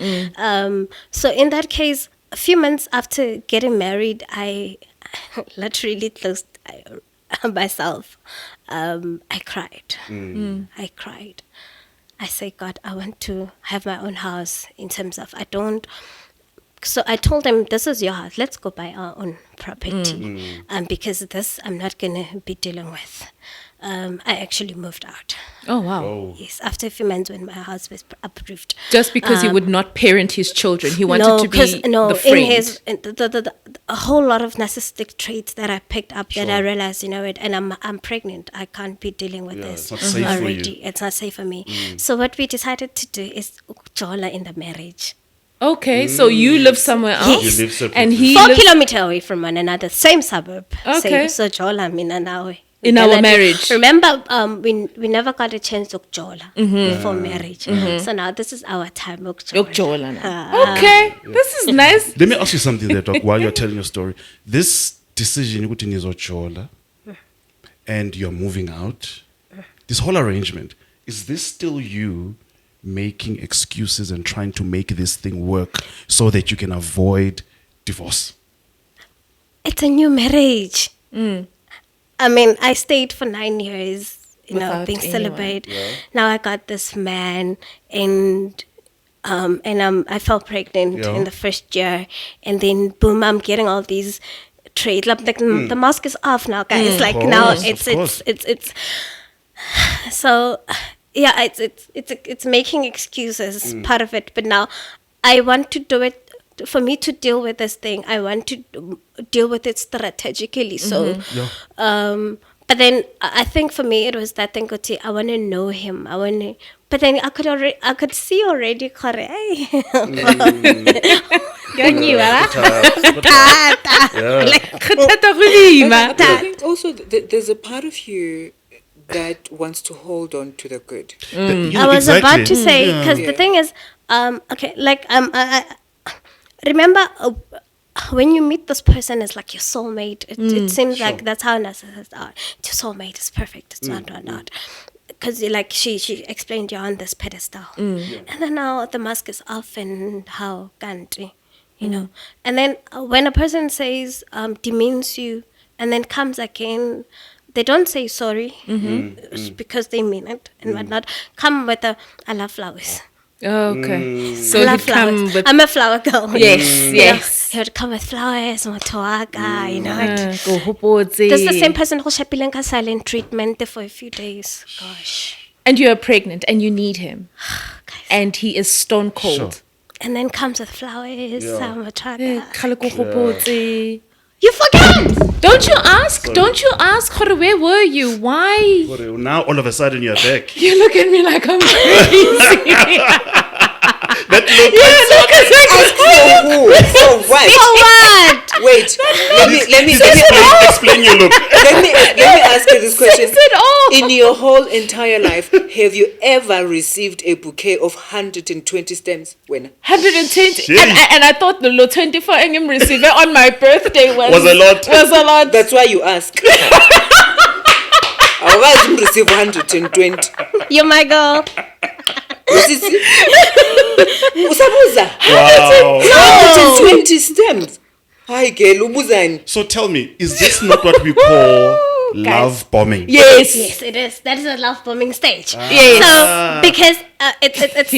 Speaker 3: So in that case, a few months after getting married, I literally closed myself. I cried. I cried. I said, God, I want to have my own house, in terms of so I told him, this is your house. Let's go buy our own property. Because this I'm not going to be dealing with. I actually moved out.
Speaker 2: Oh, wow.
Speaker 3: Yes, after a few months when my house was approved.
Speaker 2: Just because he would not parent his children. He wanted to be the friend.
Speaker 3: A whole lot of narcissistic traits that I picked up that I realized, and I'm pregnant. I can't be dealing with this
Speaker 1: it's not safe
Speaker 3: already.
Speaker 1: for you.
Speaker 3: It's not safe for me. So what we decided to do is ukjola in the marriage.
Speaker 2: Okay, so you live somewhere else,
Speaker 3: Yes.
Speaker 1: You live separately.
Speaker 2: and he
Speaker 3: 4
Speaker 2: lives
Speaker 3: kilometers away from one another, same suburb.
Speaker 2: Okay.
Speaker 3: So jola mina nawe.
Speaker 2: in our marriage.
Speaker 3: Remember, we never got a chance to jola before marriage. So now this is our time.
Speaker 2: Yokjola now. Okay, this is nice.
Speaker 1: Let me ask you something there, Doc, while you're telling your story. This decision, and you're moving out, this whole arrangement, is this still you making excuses and trying to make this thing work so that you can avoid divorce?
Speaker 3: It's a new marriage. I mean, I stayed for 9 years,
Speaker 2: Without
Speaker 3: being
Speaker 2: anyone.
Speaker 3: celibate. Now I got this man, and I fell pregnant in the first year, and then boom, I'm getting all these traits. Like the mask is off now, guys. Like now, it's so. Yeah, it's making excuses, part of it. But now, I want to do it. For me to deal with this thing, I want to deal with it strategically. So, but then I think for me it was that thing. I want to know him. But then I could see already.
Speaker 4: I think also there's a part of you that wants to hold on to the good.
Speaker 3: I was about to say, because the thing is, I remember when you meet this person, it's like your soulmate. It seems like that's how narcissists are. Your soulmate is perfect. It's not. Because like she explained, you're on this pedestal, and then now the mask is off, and how country, And then when a person says demeans you, and then comes again, they don't say sorry because they mean it and whatnot. Come with I love flowers.
Speaker 2: Okay. So
Speaker 3: I love
Speaker 2: he'd come
Speaker 3: flowers.
Speaker 2: with
Speaker 3: I'm a flower girl.
Speaker 2: yes.
Speaker 3: He would come with flowers, motoaka,
Speaker 2: This
Speaker 3: That's the same person who shapileng silent treatment for a few days. Gosh.
Speaker 2: And you're pregnant and you need him. And he is stone cold.
Speaker 1: Sure.
Speaker 3: And then comes with flowers, motoaka.
Speaker 2: You forget! Don't you ask? Sorry. Don't you ask? Where were you? Why?
Speaker 1: Now all of a sudden you're back.
Speaker 2: You look at me like I'm crazy.
Speaker 1: That
Speaker 4: For what? Wait. Let me
Speaker 1: explain your look.
Speaker 4: Let me ask you this question. In your whole entire life, have you ever received a bouquet of 120 stems? When
Speaker 2: 120, and I thought the 24 I'm receiving on my birthday was
Speaker 1: a lot.
Speaker 4: That's why you ask. I was receive 120.
Speaker 3: You're my girl.
Speaker 4: Usabuza.
Speaker 1: Wow.
Speaker 4: 120 stems. Hi, girl. Ubuzani.
Speaker 1: So tell me, is this not what we call love bombing?
Speaker 2: Yes,
Speaker 3: it is. That is a love bombing stage.
Speaker 2: Yes.
Speaker 3: So because it's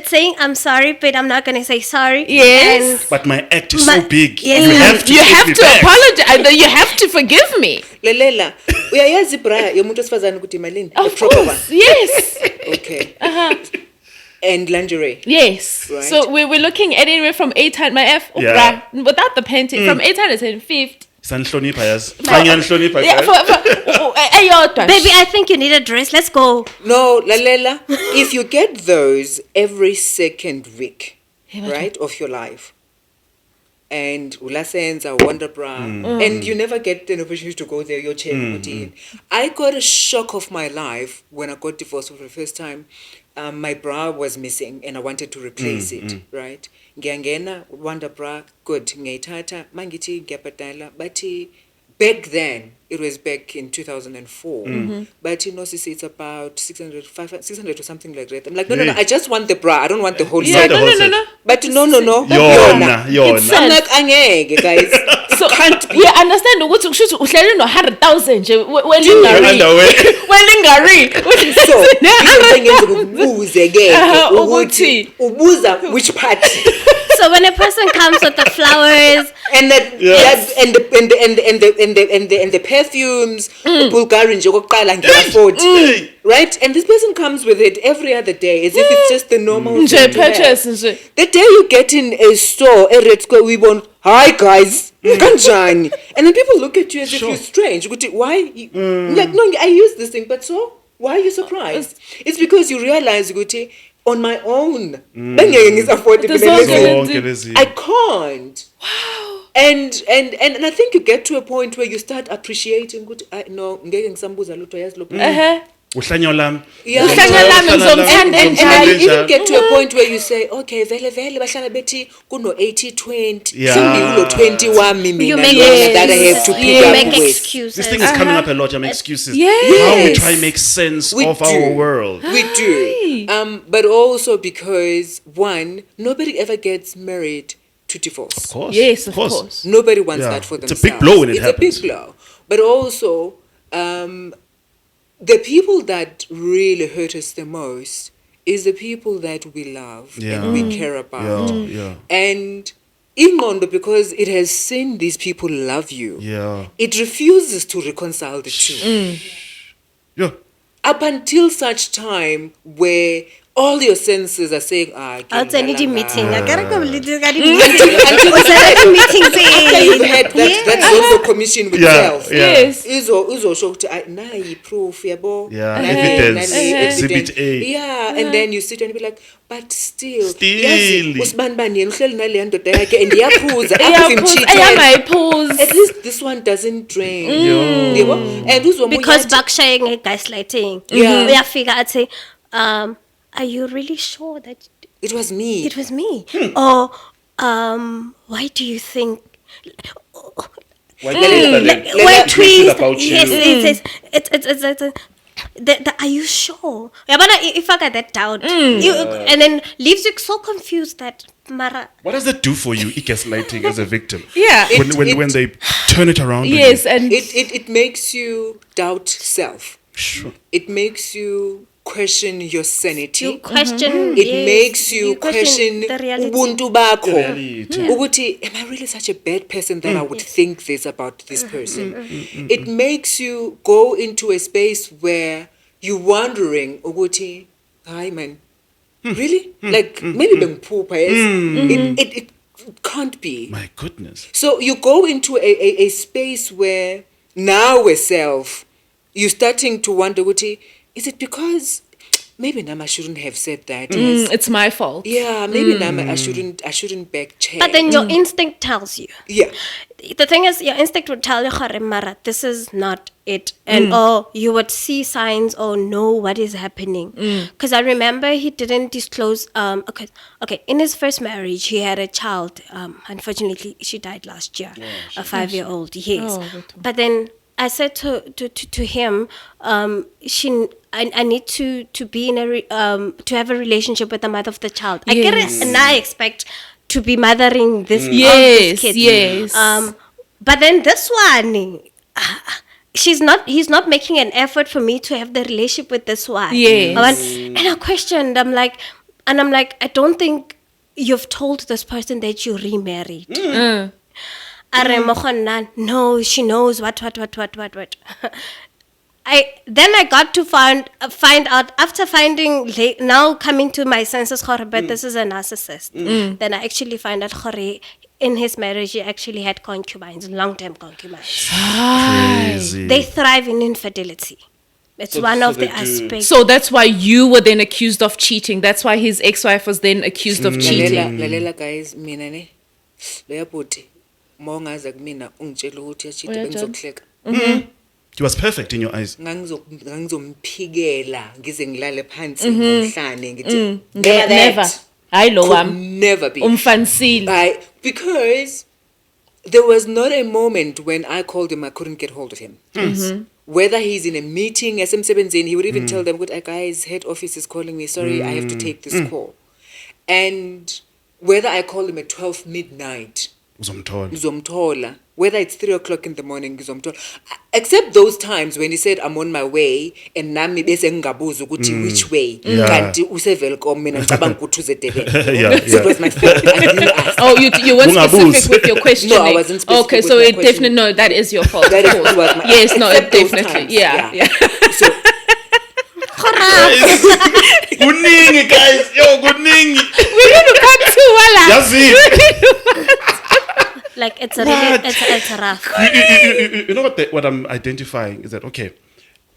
Speaker 3: saying I'm sorry, but I'm not gonna say sorry.
Speaker 2: Yes.
Speaker 1: But my act is so big.
Speaker 3: Yes.
Speaker 1: You have to
Speaker 2: apologize. You have to forgive me.
Speaker 4: Lelela. Uyayazi bra yomuntu osifazana ukuthi malini?
Speaker 2: Of course. Yes.
Speaker 4: Okay. And lingerie.
Speaker 2: Yes.
Speaker 4: Right.
Speaker 2: So we were looking at anywhere from 800 without the panty from 850.
Speaker 1: Sanhlonipha yazi.
Speaker 3: Baby, I think you need a dress. Let's go.
Speaker 4: No, Lalela. If you get those every second week, right, of your life, and ulasenza wonder bra, and you never get an opportunity to go there. Your chain. I got a shock of my life when I got divorced for the first time. My bra was missing, and I wanted to replace it. Right? Ngiyangena wonder bra, good. Ngiyithatha mangiti ngiyabhadala, but back then, it was back in 2004. But it's about 600 or something like that. I'm like, no, I just want the bra. I don't want the whole set.
Speaker 2: No.
Speaker 4: But no.
Speaker 1: Yona.
Speaker 4: I'm like, angeke, guys.
Speaker 2: So
Speaker 4: can't be.
Speaker 2: Yeah, understand ukuthi kushuthi uhlele no 100,000 nje welingari.
Speaker 4: So, ubuze ke ukuthi ubuza which part.
Speaker 3: So when a person comes with the flowers
Speaker 4: and the perfumes, Bulgarian nje kokuqala ngiyafford, right? And this person comes with it every other day as if it's just the normal
Speaker 2: purchase.
Speaker 4: The day you get in a store, a Red Square, we want, hi guys, kanjani? And then people look at you as if you're strange. Why? Like, no, I use this thing, but so why are you surprised? It's because you realize, Guti, on my own, I can't.
Speaker 2: Wow.
Speaker 4: And I think you get to a point where you start appreciating.
Speaker 1: Uhlanyo lam.
Speaker 4: And you even get to a point where you say, okay, vele bahlala bethi kuno 80-20.
Speaker 1: Yeah.
Speaker 4: 20 wami
Speaker 3: you
Speaker 4: mina
Speaker 3: make
Speaker 4: that I have to pick up
Speaker 3: make
Speaker 4: with.
Speaker 3: excuses.
Speaker 1: This thing is coming up a lot. Excuses.
Speaker 2: Yes.
Speaker 1: How we try and make sense of our world.
Speaker 4: We do. But also because, one, nobody ever gets married to divorce.
Speaker 1: Of course.
Speaker 2: Yes, of course.
Speaker 4: Nobody wants that for themselves.
Speaker 1: It's a big blow when it happens.
Speaker 4: It's a big blow. But also, the people that really hurt us the most is the people that we love and we care about. And ingqondo, because it has seen these people love you, it refuses to reconcile the two. Up until such time where all your senses are saying,
Speaker 3: outside meeting.
Speaker 4: After you've had that social commission with self.
Speaker 2: Yes.
Speaker 4: Uzo shocked proof,
Speaker 1: evidence, exhibit A.
Speaker 4: Yeah, and then you sit and be like, but still. And at least this one doesn't drain. And
Speaker 3: because backshaying and gaslighting. We are figure out say, are you really sure that
Speaker 4: it was me?
Speaker 3: It was me. Or why do you think?
Speaker 1: Why tweet about you?
Speaker 3: Yes, it's are you sure? Yeah, but if I get that doubt, and then leaves you so confused that Mara.
Speaker 1: What does it do for you, gaslighting as a victim?
Speaker 2: Yeah,
Speaker 1: when they turn it around.
Speaker 2: Yes, and
Speaker 4: it makes you doubt self.
Speaker 1: Sure.
Speaker 4: It makes you question your sanity.
Speaker 3: You question.
Speaker 4: It makes you question ubuntu bakho.
Speaker 1: Reality.
Speaker 4: Am I really such a bad person that I would think this about this person? It makes you go into a space where you're wondering, Uguti, hi man, really? Like maybe bengphupha, yes? It can't be.
Speaker 1: My goodness.
Speaker 4: So you go into a space where now yourself, you're starting to wonder, Uguti, is it because maybe Nama shouldn't have said that?
Speaker 2: It's my fault.
Speaker 4: Yeah, maybe Nama I shouldn't backcheck.
Speaker 3: But then your instinct tells you.
Speaker 4: Yeah.
Speaker 3: The thing is, your instinct would tell you, Mara, this is not it. And you would see signs or know what is happening. Because I remember he didn't disclose. Okay. In his first marriage, he had a child. Unfortunately, she died last year. A 5-year-old. Yes. But then I said to him, I need to be in to have a relationship with the mother of the child. I get it, and I expect to be mothering this kid.
Speaker 2: Yes.
Speaker 3: But then this one, he's not making an effort for me to have the relationship with this one.
Speaker 2: Yes.
Speaker 3: And I questioned. I'm like, I don't think you've told this person that you remarried. No, she knows what. I got to find out after finding now coming to my senses, but this is a narcissist. Then I actually find out in his marriage he actually had concubines, long-term concubines.
Speaker 1: Crazy.
Speaker 3: They thrive in infidelity. It's one of the aspects.
Speaker 2: So that's why you were then accused of cheating. That's why his ex-wife was then accused of cheating.
Speaker 4: Lalela guys, leya bhuti mongaza kumina ungitshela ukuthi yachita bengizokuhleka.
Speaker 1: He was perfect in your eyes.
Speaker 4: Ngangizomphikela ngize ngilale phansi ngomhlane ngithi
Speaker 2: Never. Hayi lo wami.
Speaker 4: Never be.
Speaker 2: Umfanisile.
Speaker 4: Because there was not a moment when I called him I couldn't get hold of him. Whether he's in a meeting, esemsebenzini, he would even tell them, "Good guys, head office is calling me. Sorry, I have to take this call." And whether I call him at 12 midnight, ngizomthola. Whether it's 3 o'clock in the morning, ngizomthola. Except those times when he said, "I'm on my way," and nami bese ngingabuza ukuthi which way. Kanti usevelcome mina ngicabanga ukuthi uze Durban. So it was my fault. I didn't ask.
Speaker 2: Oh, you weren't specific with your questioning.
Speaker 4: No, I wasn't specific.
Speaker 2: Okay, so it definitely no, that is your fault.
Speaker 4: That was my
Speaker 2: yes, no, it
Speaker 4: those
Speaker 2: definitely.
Speaker 4: times,
Speaker 2: Yeah.
Speaker 4: So
Speaker 1: Kuningi guys, yo kuningi.
Speaker 2: We're going to cut to wala.
Speaker 3: Like it's rough.
Speaker 1: You know what I'm identifying is that okay,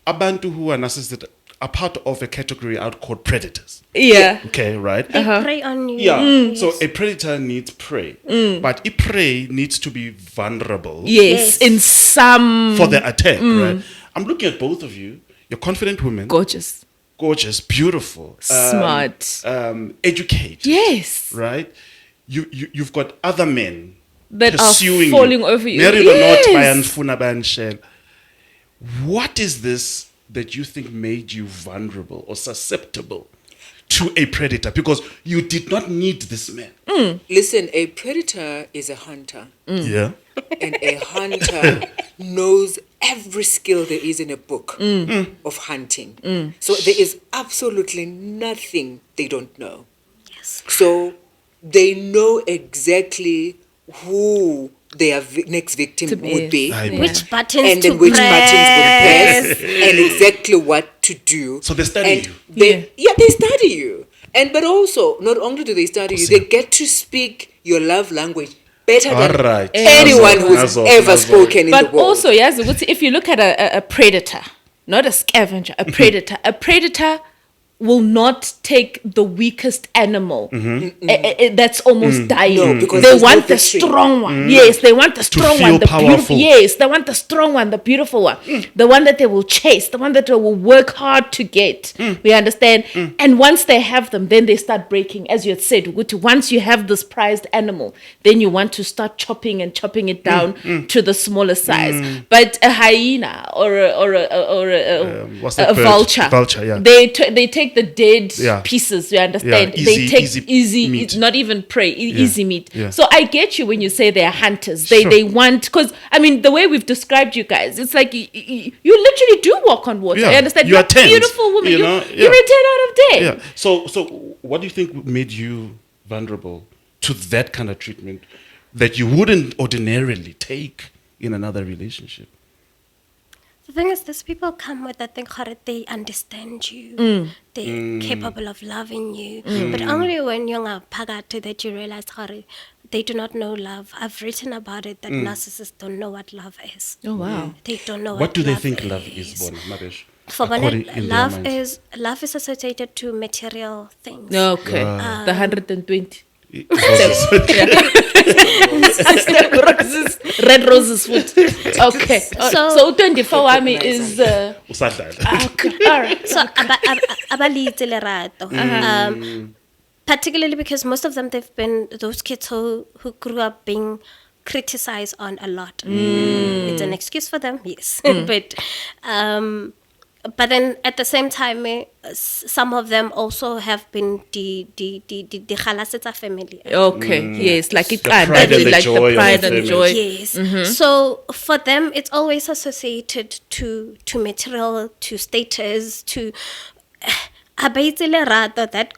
Speaker 1: abantu who are narcissistic are part of a category out called predators.
Speaker 2: Yeah.
Speaker 1: Okay, right?
Speaker 3: They prey on you.
Speaker 1: Yeah. So a predator needs prey, but a prey needs to be vulnerable.
Speaker 2: Yes, in some
Speaker 1: for the attack, right? I'm looking at both of you. You're confident women.
Speaker 2: Gorgeous,
Speaker 1: beautiful,
Speaker 2: smart,
Speaker 1: educated.
Speaker 2: Yes.
Speaker 1: Right. You've got other men
Speaker 2: that
Speaker 1: pursuing
Speaker 2: are falling over you.
Speaker 1: Married or not, bayanfuna bayanshela. What is this that you think made you vulnerable or susceptible to a predator? Because you did not need this man.
Speaker 4: Listen, a predator is a hunter.
Speaker 1: Yeah.
Speaker 4: And a hunter knows every skill there is in a book of hunting. So there is absolutely nothing they don't know.
Speaker 3: Yes.
Speaker 4: So they know exactly who their next victim would be.
Speaker 3: Which buttons
Speaker 4: and
Speaker 3: to
Speaker 4: then which
Speaker 3: press.
Speaker 4: buttons would press and exactly what to do.
Speaker 1: So they study you.
Speaker 4: They study you. But also, not only do they study you, they get to speak your love language better than anyone who's ever spoken in the world.
Speaker 2: But also, yes, if you look at a predator, not a scavenger, a predator will not take the weakest animal that's almost dying.
Speaker 4: No, because
Speaker 2: they want the strong one. Yes, they want the strong one, the beautiful. Yes, they want the strong one, the beautiful one, the one that they will chase, the one that they will work hard to get. We understand. And once they have them, then they start breaking. As you had said, once you have this prized animal, then you want to start chopping it down to the smaller size. But a hyena or a vulture,
Speaker 1: yeah.
Speaker 2: they take the dead pieces, you understand?
Speaker 1: Yeah,
Speaker 2: they take
Speaker 1: easy meat.
Speaker 2: Not even prey, easy meat.
Speaker 1: Yeah.
Speaker 2: So I get you when you say they're hunters. They want, because I mean, the way we've described you guys, it's like you literally do walk on water. I understand.
Speaker 1: You're a
Speaker 2: beautiful woman. You're a 10 out of 10.
Speaker 1: Yeah. So what do you think made you vulnerable to that kind of treatment that you wouldn't ordinarily take in another relationship?
Speaker 3: The thing is, these people come with that thing that they understand you. They're capable of loving you. But only when you're a pagate that you realize they do not know love. I've written about it that narcissists don't know what love is.
Speaker 2: Oh, wow.
Speaker 3: They don't know
Speaker 1: what do they think love is, Bona Mabesh?
Speaker 3: For Bona, love is associated to material things.
Speaker 2: Okay. The 120. Red roses food. Okay. So 24 wami is
Speaker 3: okay. All right. So abalite lerato. Particularly because most of them, they've been those kids who grew up being criticized on a lot. It's an excuse for them, yes. But then at the same time, some of them also have been the Khalaseta family.
Speaker 2: Okay, yes, like it
Speaker 1: the pride and the joy.
Speaker 3: Yes. So for them, it's always associated to material, to status, to that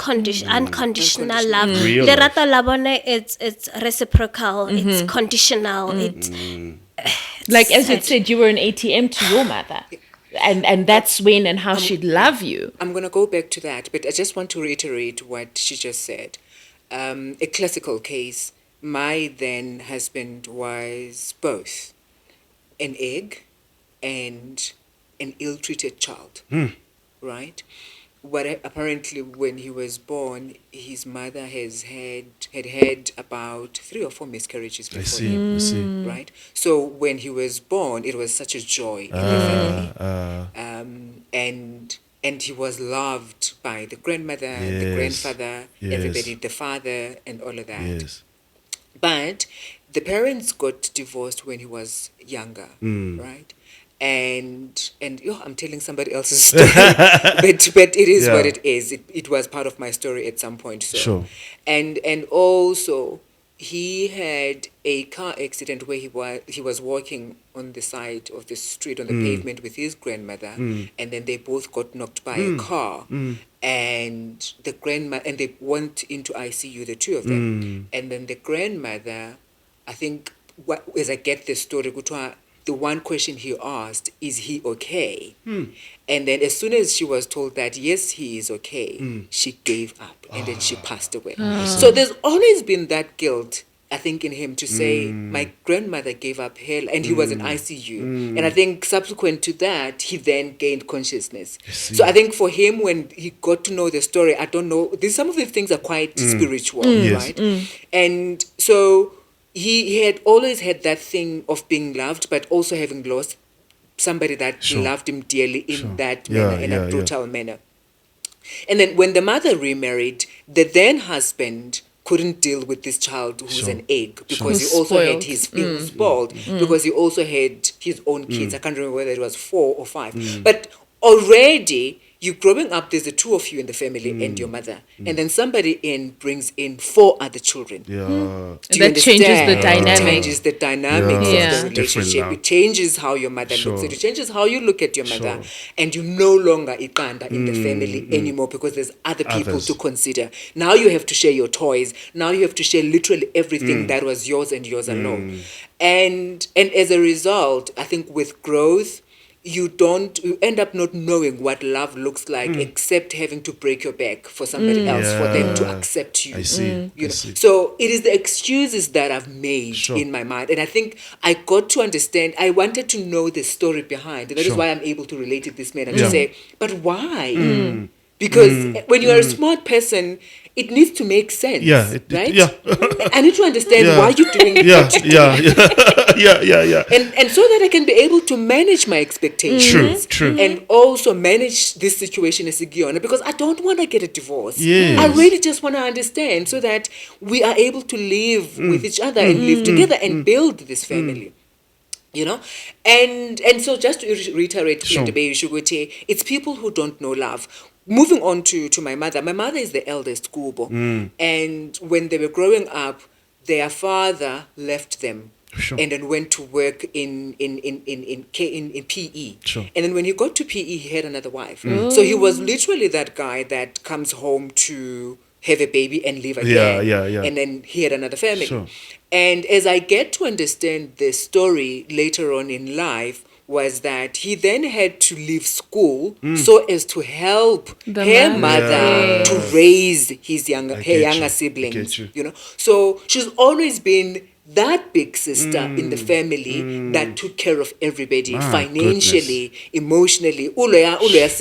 Speaker 3: unconditional love. Lerato labone, it's reciprocal, it's conditional.
Speaker 2: Like as you said, you were an ATM to your mother. And that's when and how she'd love you.
Speaker 4: I'm going to go back to that, but I just want to reiterate what she just said. A classical case, my then husband was both an egg and an ill-treated child, right? apparently when he was born, his mother had about 3 or 4 miscarriages before.
Speaker 1: I see.
Speaker 4: Right? So when he was born, it was such a joy in the family. And he was loved by the grandmother, the grandfather, everybody, the father, and all of that.
Speaker 1: Yes.
Speaker 4: But the parents got divorced when he was younger, right? And I'm telling somebody else's story, but it is what it is. It was part of my story at some point. So.
Speaker 1: Sure.
Speaker 4: And also, he had a car accident where he was walking on the side of the street on the pavement with his grandmother, and then they both got knocked by a car, and the grandma and they went into ICU, the two of them, and then the grandmother, I think, as I get the story, the one question he asked, is he okay? And then as soon as she was told that, yes, he is okay, she gave up and then she passed away. So there's always been that guilt, I think, in him to say, my grandmother gave up her, and he was in ICU. And I think subsequent to that, he then gained consciousness. So I think for him, when he got to know the story, I don't know, some of the things are quite spiritual, right? And so he had always had that thing of being loved, but also having lost somebody that loved him dearly in that manner, in a brutal manner. And then when the mother remarried, the then husband couldn't deal with this child who's an egg, because he also had he was spoiled, because he also had his own kids. I can't remember whether it was 4 or 5. But already, you growing up, there's the 2 of you in the family and your mother. And then somebody brings in 4 other children.
Speaker 2: That changes the dynamic.
Speaker 4: It changes the dynamics of the relationship. It changes how your mother looks at you. It changes how you look at your mother. And you no longer ikanda in the family anymore, because there's other people to consider. Now you have to share your toys. Now you have to share literally everything that was yours and yours alone. And as a result, I think with growth, you end up not knowing what love looks like, except having to break your back for somebody else, for them to accept you.
Speaker 1: I see.
Speaker 4: You know? So it is the excuses that I've made in my mind. And I think I got to understand, I wanted to know the story behind. And that is why I'm able to relate to this man and to say, but why? Because when you are a smart person, it needs to make sense, right? I need to understand why you're doing it. And so that I can be able to manage my expectations.
Speaker 1: True.
Speaker 4: And also manage this situation as a Giona, because I don't want to get a divorce. I really just want to understand so that we are able to live with each other and live together and build this family. You know, and so just to reiterate, it's people who don't know love. Moving on to my mother. My mother is the eldest, Kubo. And when they were growing up, their father left them and then went to work in PE. And then when he got to PE, he had another wife. So he was literally that guy that comes home to have a baby and leave again. And then he had another family. And as I get to understand the story later on in life, was that he then had to leave school so as to help her mother to raise her younger siblings. You know, so she's always been that big sister in the family that took care of everybody financially, emotionally. If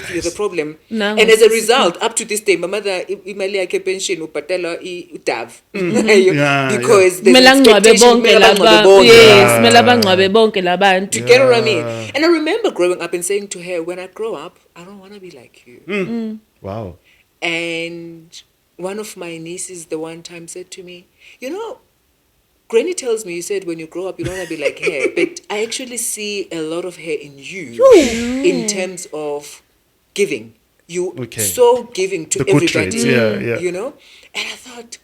Speaker 4: you have a problem, and as a result, up to this day, my mother imali yakhe pension upatela udav because there's expectation. You get what I mean? And I remember growing up and saying to her, when I grow up, I don't want to be like you.
Speaker 1: Wow.
Speaker 4: And one of my nieces the one time said to me, you know, Granny tells me, you said when you grow up you don't want to be like her, but I actually see a lot of her in you in terms of giving. You so giving to everybody, you know? And I thought,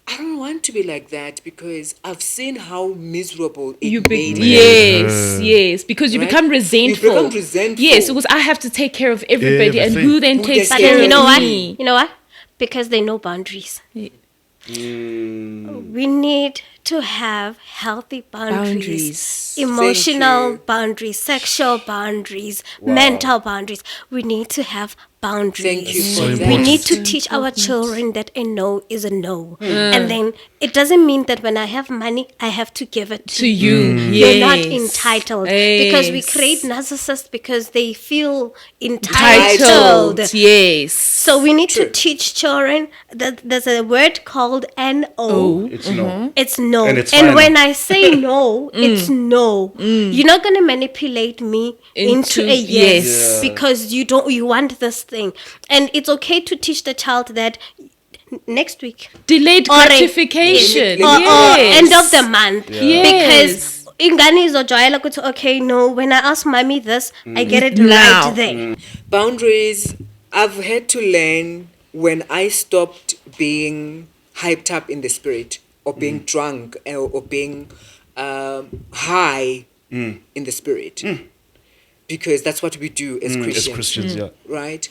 Speaker 4: I don't want to be like that, because I've seen how miserable it made me.
Speaker 2: Yes, because you become resentful. Yes, because I have to take care of everybody, and who then takes care of me?
Speaker 3: You know what? Because there are no boundaries. We need to have healthy boundaries. Emotional boundaries, sexual boundaries, mental boundaries. We need to have boundaries.
Speaker 4: Thank you.
Speaker 1: So
Speaker 3: We need to teach our children that a no is a no. And then it doesn't mean that when I have money, I have to give it to
Speaker 2: you.
Speaker 3: You're not entitled. Because we create narcissists because they feel entitled.
Speaker 2: Yes.
Speaker 3: So we need to teach children that there's a word called N-O.
Speaker 1: It's no.
Speaker 3: It's no.
Speaker 1: And it's
Speaker 3: And
Speaker 1: final.
Speaker 3: when I say no, it's no. You're not going to manipulate me into a yes, because you want this thing. And it's okay to teach the child that next week.
Speaker 2: Delayed gratification.
Speaker 3: Or end of the month.
Speaker 2: Yes.
Speaker 3: Because ingane izojwayela ukuthi okay, no, when I ask mommy this, I get it
Speaker 2: Now.
Speaker 3: right there.
Speaker 4: Boundaries, I've had to learn when I stopped being hyped up in the spirit, or being drunk, or being high in the spirit. Because that's what we do as Christians.
Speaker 1: As Christians,
Speaker 4: Right?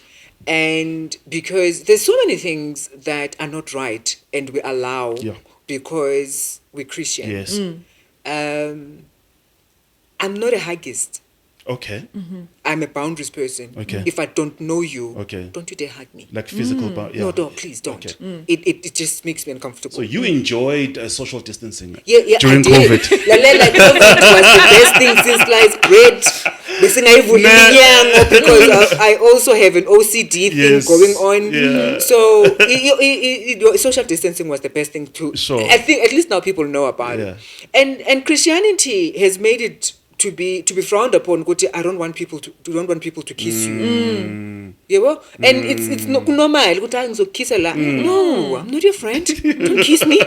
Speaker 4: And because there's so many things that are not right and we allow because we're Christian.
Speaker 1: Yes.
Speaker 4: I'm not a huggist.
Speaker 1: Okay.
Speaker 4: I'm a boundaries person.
Speaker 1: Okay.
Speaker 4: If I don't know you,
Speaker 1: Okay.
Speaker 4: don't you dare hug me.
Speaker 1: Like physical boundaries.
Speaker 4: No, please don't.
Speaker 1: Okay.
Speaker 4: It just makes me uncomfortable.
Speaker 1: So you enjoyed social distancing
Speaker 4: yeah,
Speaker 1: during
Speaker 4: I did.
Speaker 1: COVID.
Speaker 4: Like COVID was the best thing since sliced bread. Because I also have an OCD thing going on.
Speaker 1: Yeah.
Speaker 4: So social distancing was the best thing to.
Speaker 1: Sure.
Speaker 4: I think at least now people know about it. And Christianity has made it to be frowned upon. I don't want people to kiss you. And it's not normal. No, I'm not your friend. Don't kiss me.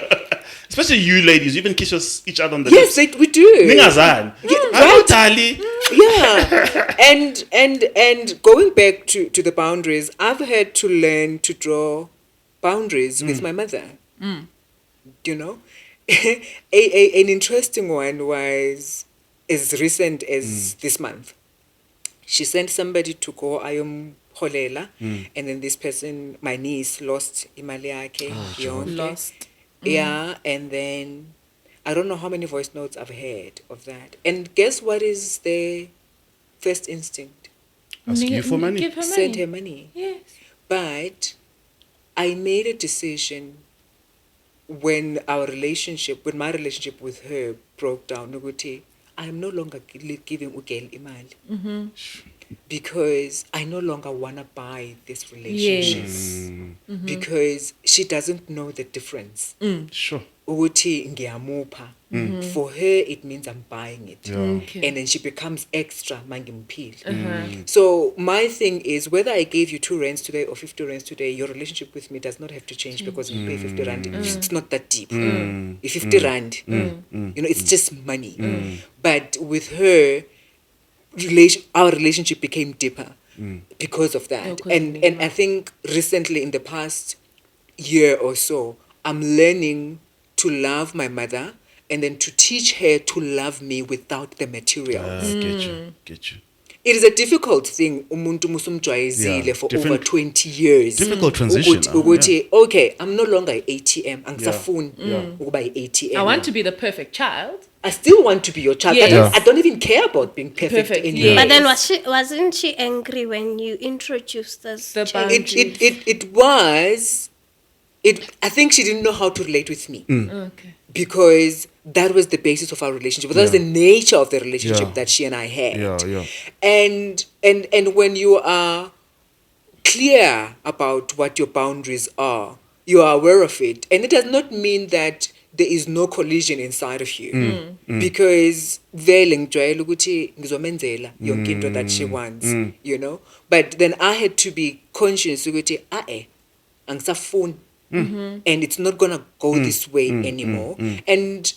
Speaker 1: Especially you ladies, you even kiss each other on the
Speaker 4: lips.
Speaker 1: Yes,
Speaker 4: we do.
Speaker 1: Ningazan.
Speaker 4: And going back to the boundaries, I've had to learn to draw boundaries with my mother. You know, an interesting one was as recent as this month. She sent somebody to go holela, and then this person, my niece, lost imali yakhe.
Speaker 2: Lost.
Speaker 4: Yeah, and then I don't know how many voice notes I've heard of that. And guess what is their first instinct?
Speaker 1: Ask you for money.
Speaker 2: Give her money.
Speaker 4: Send her money.
Speaker 2: Yes.
Speaker 4: But I made a decision when my relationship with her broke down. I am no longer giving Ugel imali. Because I no longer want to buy this relationship.
Speaker 2: Yes.
Speaker 4: Because she doesn't know the difference.
Speaker 1: Sure.
Speaker 4: Ukuthi ngiyamupha. For her, it means I'm buying it.
Speaker 2: Okay.
Speaker 4: And then she becomes extra mangimpil. So my thing is, whether I gave you 2 rands today or 50 rands today, your relationship with me does not have to change because you pay 50 rand. It's not that deep. If 50 rand, it's just money. But with her, our relationship became deeper because of that. And I think recently, in the past year or so, I'm learning to love my mother and then to teach her to love me without the materials.
Speaker 1: Get you.
Speaker 4: It is a difficult thing umuntu musumjwayezile for over 20 years.
Speaker 1: Difficult transition.
Speaker 4: Okay, I'm no longer an ATM. Angisafuni ukuba i-ATM.
Speaker 2: I want to be the perfect child.
Speaker 4: I still want to be your child. I don't even care about being perfect anymore.
Speaker 3: But then wasn't she angry when you introduced this?
Speaker 4: It was. I think she didn't know how to relate with me.
Speaker 2: Okay.
Speaker 4: Because that was the basis of our relationship. That was the nature of the relationship that she and I had. And when you are clear about what your boundaries are, you are aware of it. And it does not mean that there is no collision inside of you. Because that she wants, you know. But then I had to be conscious and it's not gonna go this way anymore. And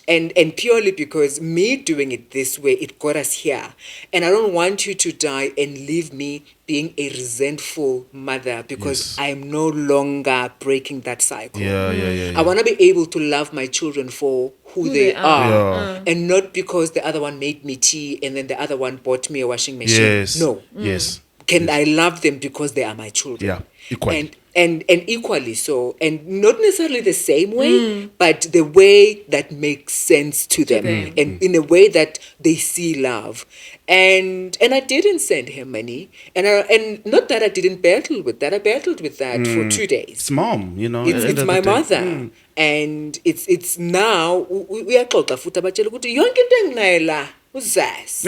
Speaker 4: purely because me doing it this way, it got us here. And I don't want you to die and leave me being a resentful mother because I am no longer breaking that cycle. I want to be able to love my children for who they are. And not because the other one made me tea and then the other one bought me a washing machine. No.
Speaker 1: Yes.
Speaker 4: Can I love them because they are my children?
Speaker 1: Yeah. Equally.
Speaker 4: and equally so, and not necessarily the same way, but the way that makes sense to them, and in a way that they see love. And I didn't send him money, and not that I didn't battle with that. I battled with that for 2 days.
Speaker 1: It's mom, you know.
Speaker 4: It's my mother, and it's now we are called futhi abatshela ukuthi yonke into enginayo la uzas,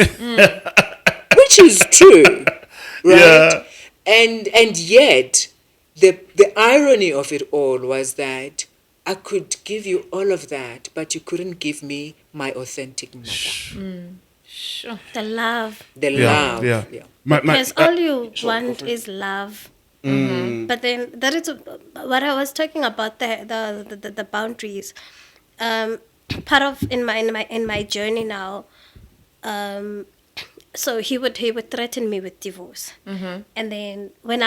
Speaker 4: which is true, right? And yet the irony of it all was that I could give you all of that, but you couldn't give me my authentic mother.
Speaker 2: Sure.
Speaker 3: The love.
Speaker 4: Yeah.
Speaker 3: Because all you want is love. But then that is what I was talking about, the boundaries. Part of in my journey now. So he would threaten me with divorce, and then when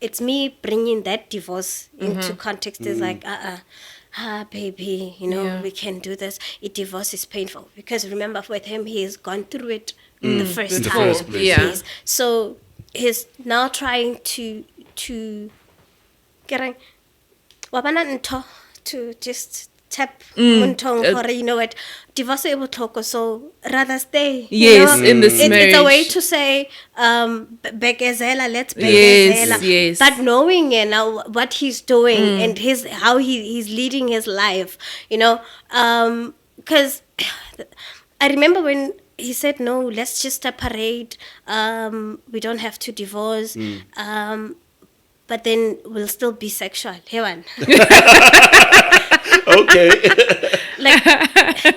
Speaker 3: it's me bringing that divorce into context, is like baby, we can do this. Divorce is painful because remember, with him, he has gone through it the first time. Yes. So he's now trying to get to just tap for what divorce so rather stay.
Speaker 2: Yes, in this marriage.
Speaker 3: It's a way to say bekezela, let's bekezela.
Speaker 2: Yes.
Speaker 3: But knowing now what he's doing and how he's leading his life, because I remember when he said, no, let's just separate, we don't have to divorce, but then we'll still be sexual. Hewan.
Speaker 1: Okay.
Speaker 3: Like,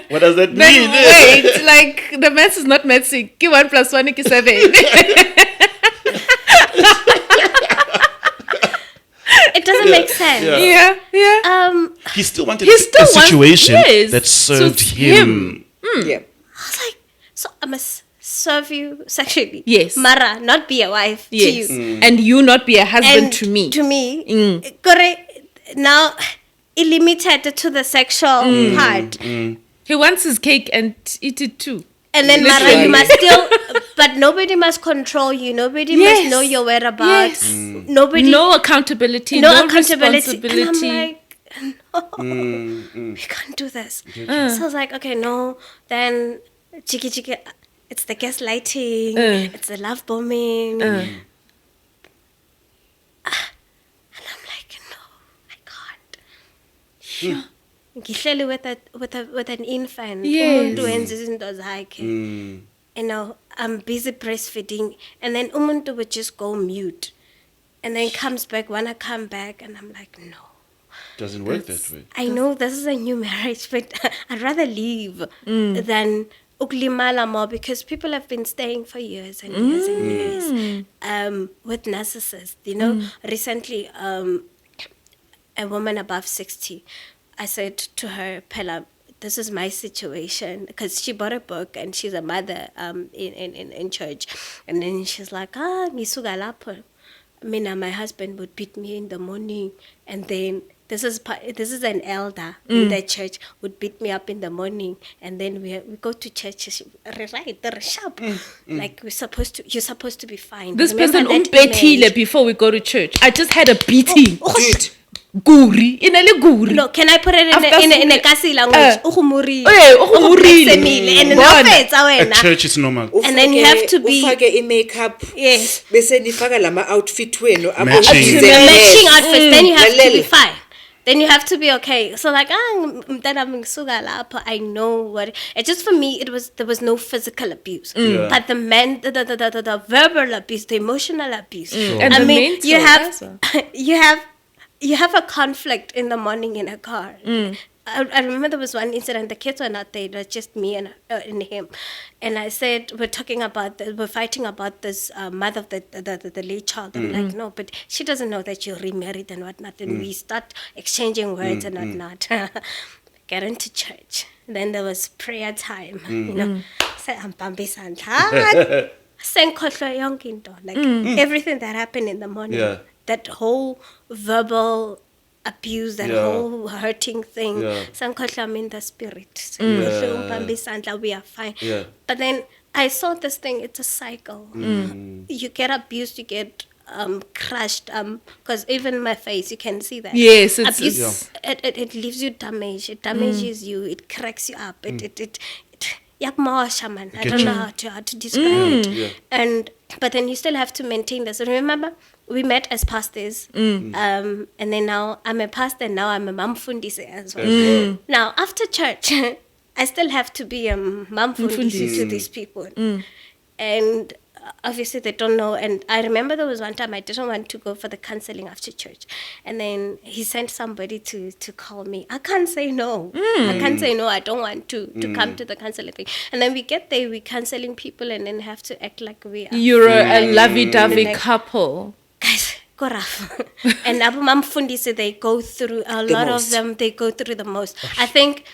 Speaker 1: what does that mean?
Speaker 2: Wait, like the maths is not mathsing. 1 + 1 = 7.
Speaker 3: It doesn't make sense.
Speaker 2: Yeah.
Speaker 1: He still wanted a situation that served him.
Speaker 4: Yeah.
Speaker 3: I was like, so I must serve you sexually.
Speaker 2: Yes.
Speaker 3: Mara, not be a wife to you.
Speaker 2: And you not be a husband
Speaker 3: And
Speaker 2: to me.
Speaker 3: To me. Correct. Now, limited to the sexual part.
Speaker 2: He wants his cake and eat it too.
Speaker 3: And then Mara, you must still, but nobody must control you. Nobody must know your whereabouts.
Speaker 2: No accountability.
Speaker 3: No accountability.
Speaker 2: Responsibility.
Speaker 3: And I'm like, we can't do this. So I was like, okay, no. Then chiki, it's the gaslighting. It's the love bombing. And I'm like, no, I can't. Sure. Ngihleli with an infant. Umuntu wenza izinto zakhe. I'm busy breastfeeding, and then umuntu would just go mute, and then comes back when I come back, and I'm like, no.
Speaker 1: Doesn't work that way.
Speaker 3: I know this is a new marriage, but I'd rather leave than uklimala more, because people have been staying for years and years and years with narcissists. Recently, a woman above 60, I said to her, Pella, this is my situation, because she bought a book and she's a mother in church, and then she's like, ngisuka lapho. Mina, my husband would beat me in the morning, and then this is an elder in the church, would beat me up in the morning, and then we go to church. Right, they're sharp. Like you're supposed to be fine.
Speaker 2: This person umpethile before we go to church. I just had a beating.
Speaker 4: Dude.
Speaker 2: Guri, inale guri.
Speaker 3: No, can I put it in a Kasi language?
Speaker 1: At church is normal.
Speaker 3: And then you have to be
Speaker 4: ufake makeup.
Speaker 3: Yes.
Speaker 4: Bese nifaka lama outfit wenu
Speaker 3: matching outfits. Then you have to be fine. Then you have to be okay. So like, I know what. It's just for me, there was no physical abuse, but the verbal abuse, the emotional abuse.
Speaker 2: And
Speaker 3: I mean, you have a conflict in the morning in a car. I remember there was one incident. The kids were not there. It was just me and him. And I said, we're fighting about this mother of the late child. I'm like, no, but she doesn't know that you're remarried and whatnot. And we start exchanging words and whatnot. Get into church. Then there was prayer time. Say, I'm Bambi Santa. Like everything that happened in the morning.
Speaker 1: Yeah.
Speaker 3: That whole verbal abuse, that whole hurting thing. I'm in the spirit. We are fine. But then I saw this thing, it's a cycle. You get abused, you get crushed, because even my face, you can see that.
Speaker 2: Yes,
Speaker 3: it leaves you damaged. It damages you. It cracks you up. It man. I don't know how to describe it. But then you still have to maintain this. Remember, we met as pastors, and then now I'm a pastor, and now I'm a mom fundisi as well. Now, after church, I still have to be a mom fundisi to these people. And obviously they don't know. And I remember there was one time I didn't want to go for the counseling after church. And then he sent somebody to call me. I can't say no. I can't say no. I don't want to come to the counseling thing. And then we get there, we're counseling people, and then have to act like we are.
Speaker 2: You're a lovey-dovey couple.
Speaker 3: Guys, go rough. And Abu Mam Fundisi, they go through, a lot of them, they go through the most. I think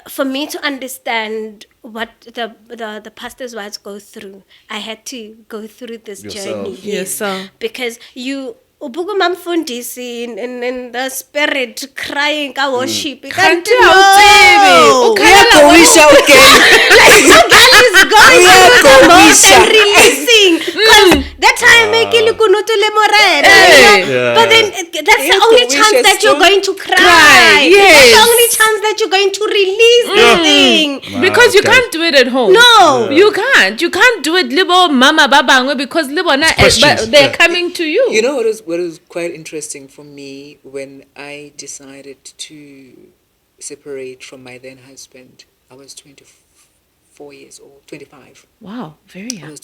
Speaker 3: for me to understand what the pastor's wives go through, I had to go through this journey.
Speaker 2: Yes.
Speaker 3: Because you Ubugumam Fundisi in the spirit crying ka worship. You can't do
Speaker 4: no. Like
Speaker 3: the girl is going through the most and releasing. Because that time but then that's the only chance that you're going to cry.
Speaker 2: Yes.
Speaker 3: That's the only chance that you're going to release this thing.
Speaker 2: Because you can't do it at home.
Speaker 3: No.
Speaker 2: You can't. You can't do it libo mama babangwe because libo na they're coming to you.
Speaker 4: You know what was quite interesting for me when I decided to separate from my then husband? I was 24 years old, 25.
Speaker 2: Wow, very young.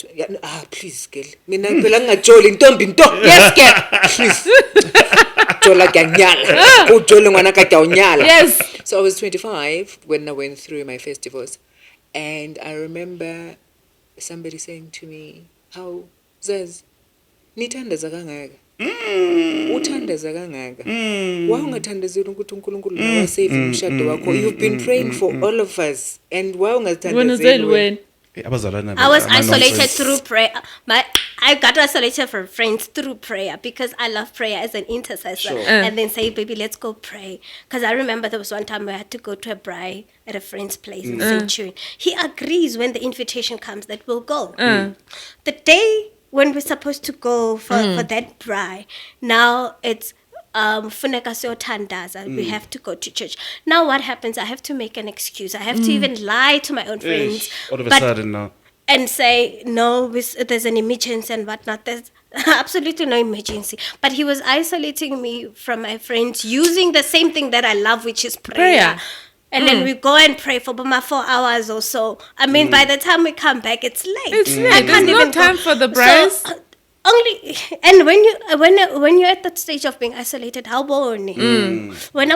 Speaker 4: Please, girl. Mina phela ngajoli ntombi nto.
Speaker 2: Yes, girl.
Speaker 4: Please. Jola kanyala. Ujole ngwana ka nyala.
Speaker 2: Yes.
Speaker 4: So I was 25 when I went through my first divorce, and I remember somebody saying to me, "How Zaz nithandaza kangaka?" Uthandaza kangaka wa ungathandazeli ukuthi uNkulunkulu nawe save umshado wakho. You've been praying for all of us, and wa ungathandazeli
Speaker 2: when
Speaker 3: I was isolated through prayer. I got isolated from friends through prayer because I love prayer as an intercessor. Sure. And then say, baby, let's go pray. Because I remember there was one time where I had to go to a braai at a friend's place in Centurion. He agrees when the invitation comes that we'll go. The day when we're supposed to go for that braai, now it's funeka siyothandaza, we have to go to church. Now what happens? I have to make an excuse. I have to even lie to my own friends.
Speaker 1: All of a sudden now.
Speaker 3: And say, no, there's an emergency and whatnot. There's absolutely no emergency. But he was isolating me from my friends using the same thing that I love, which is prayer. And then we go and pray for about 4 hours or so. I mean, by the time we come back, it's late.
Speaker 2: It's late. There's no time for the brass.
Speaker 3: So, only and when you're at that stage of being isolated, how boring? When I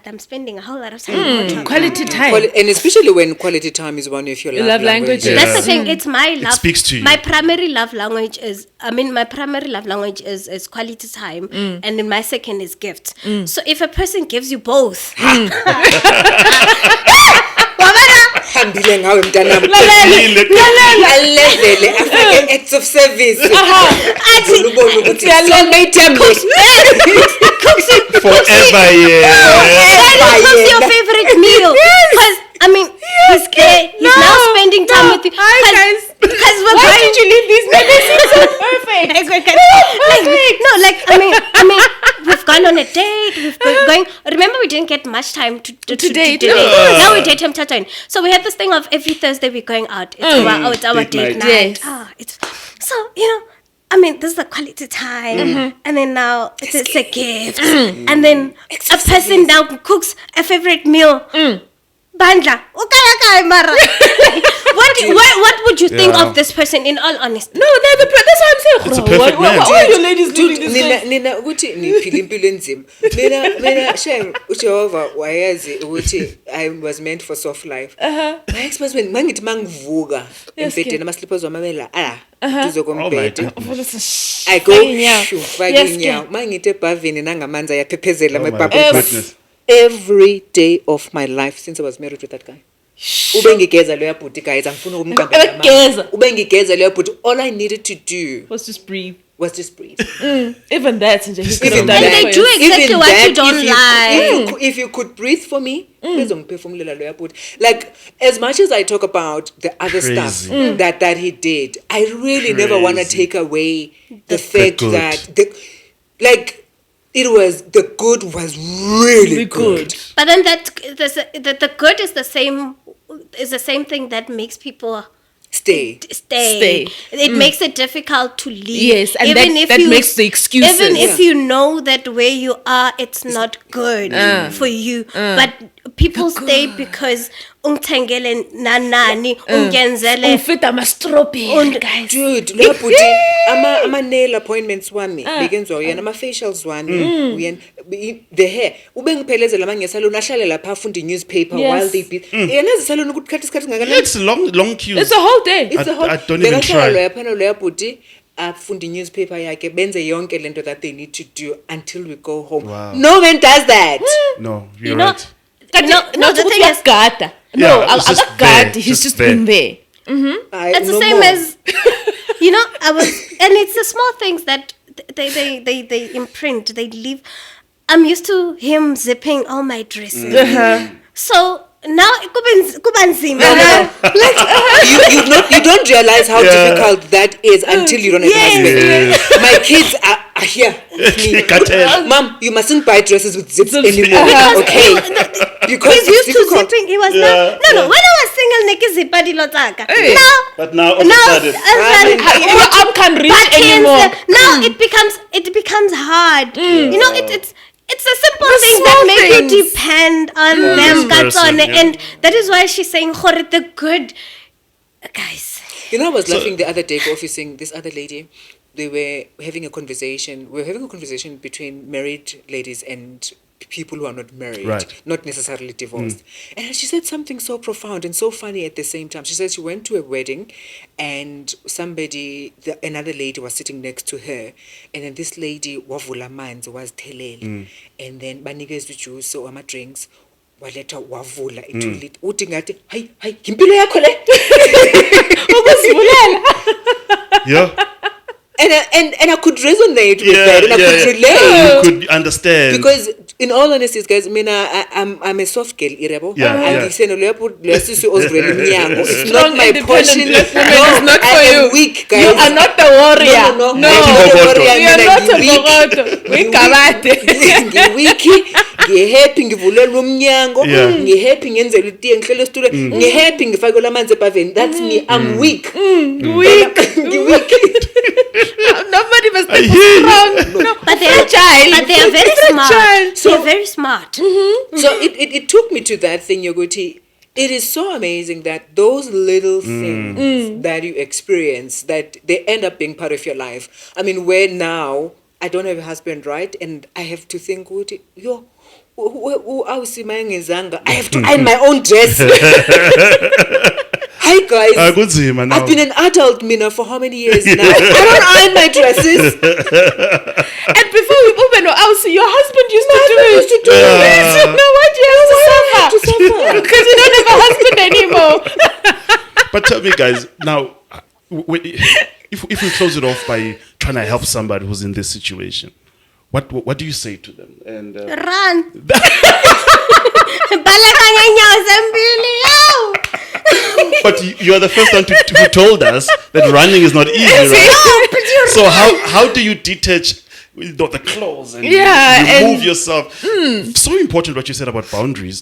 Speaker 3: I'm spending a whole lot of time.
Speaker 2: Quality time,
Speaker 4: and especially when quality time is one of your love languages.
Speaker 3: That's the thing. It's my love.
Speaker 1: It speaks to you.
Speaker 3: My primary love language is. My primary love language is quality time, and then my second is gifts. So if a person gives you both.
Speaker 4: Hambile ngawe mntanami. Alevele afake acts of service. Ubona ukuthi
Speaker 1: forever,
Speaker 3: What's your favorite meal? Because I mean, he's there. He's now spending time with you.
Speaker 2: Hi guys.
Speaker 3: Because
Speaker 2: why did you leave these men? So perfect.
Speaker 3: I mean, we've gone on a date. We've going. Remember, we didn't get much time to date. Now we date him touching. So we had this thing of every Thursday we're going out. It's our date night.
Speaker 2: Yes.
Speaker 3: So I mean, this is a quality time, and then now it's a gift, and then a person now cooks a favorite meal. Bandla. Mara. What would you think of this person in all honesty?
Speaker 2: No, that's what I'm saying.
Speaker 1: It's a perfect man.
Speaker 2: What are you ladies doing this?
Speaker 4: Nina ukuthi niphila impilo enzima. Mina shame uJehova wayazi ukuthi I was meant for soft life. My ex-husband mangithi mangivuka embedeni ama-slippers wamamela tuzokombhede. I go fake inyawo. Mangithi ebhavini nangamanzi ayaphephezela amabhabhu. Every day of my life since I was married with that guy. Ubengigeza lo yabhuti guys, angifuna ukumqamba amanga. Ubengigeza lo yabhuti. All I needed to do
Speaker 2: was just breathe.
Speaker 4: was just breathe.
Speaker 2: Even that,
Speaker 3: and they do exactly what you don't like.
Speaker 4: If you could breathe for me, like as much as I talk about the other stuff that he did, I really never want to take away the fact that the good was really good.
Speaker 3: But then the good is the same thing that makes people stay. It makes it difficult to leave.
Speaker 2: Yes, and even that makes the excuses.
Speaker 3: Even if you know that where you are, it's not good for you. But people stay because ungithengele nanani ungenzele
Speaker 2: ufita ma-strawberry guys.
Speaker 4: Dude, ama nail appointments wami bekenzwa uyena ama facials wami uyena the hair ube ngiphelezela mangesalon ahlale lapha afunda newspaper while they beat yena esalon ukuthi khathi isikhathi ngakana.
Speaker 1: It's long queues.
Speaker 2: It's a whole day.
Speaker 1: I don't even try.
Speaker 4: Loya bhuti afunda newspaper yakhe benze yonke lento that they need to do until we go home.
Speaker 1: Wow.
Speaker 4: No man does that.
Speaker 1: No, you're right.
Speaker 2: No, the thing is, Gata. No, Gata. He's just been there.
Speaker 3: It's the same as, and it's the small things that they imprint, they leave. I'm used to him zipping all my dresses. So now kubanzima.
Speaker 4: You don't realize how difficult that is until you don't have a husband. My kids are here. Mom, you mustn't buy dresses with zips anymore. Okay. Because
Speaker 3: he's used to zipping. He was no. When I was single, Nikki zippa dilotaka.
Speaker 1: But now all of a sudden,
Speaker 2: your arm can't reach anymore.
Speaker 3: Now it becomes hard. It's a simple thing that make you depend on them, and that is why she's saying, the good guys.
Speaker 4: I was laughing the other day, officing this other lady. They were having a conversation. We were having a conversation between married ladies and people who are not married, not necessarily divorced. And she said something so profound and so funny at the same time. She said she went to a wedding and another lady was sitting next to her. And then this lady, wavula manzi, was telele. And then banikez juice or ama drinks. Waleta wavula itulit. Uthi ngathi, "Hayi, impilo yakho le."
Speaker 1: Yeah.
Speaker 4: And I could resonate with that, and I could relate.
Speaker 1: You could understand.
Speaker 4: Because in all honesty, guys, I'm a soft girl, irebo. It's not my portion.
Speaker 2: It's not for
Speaker 4: I
Speaker 2: you.
Speaker 4: am weak, guys.
Speaker 2: You are not the warrior.
Speaker 4: No.
Speaker 2: You are not a bogoto. We kabate.
Speaker 4: Ngewiki, ngehappy ngivulelwa umnyango, ngehappy ngenzela itiye ngihlele esitule, ngehappy ngifake lamanzi epaveni. That's me. I'm weak.
Speaker 2: Weak. Nobody must be strong. No.
Speaker 3: But they are very smart. They're very smart.
Speaker 4: So it took me to that thing, Yogoti. It is so amazing that those little things that you experience, that they end up being part of your life. I mean, where now I don't have a husband, right? And I have to think, I have to iron my own dress. Hi guys, I've been an adult Mina for how many years now? I don't iron my dresses.
Speaker 2: And before we open our house, your husband used to do it. So now why do you have to suffer? Because you don't have a husband anymore.
Speaker 1: But tell me guys, now, if we close it off by trying to help somebody who's in this situation, what do you say to them? And
Speaker 3: run.
Speaker 1: But you are the first one who told us that running is not easy, right? So how do you detach the clothes and remove yourself? So important what you said about boundaries.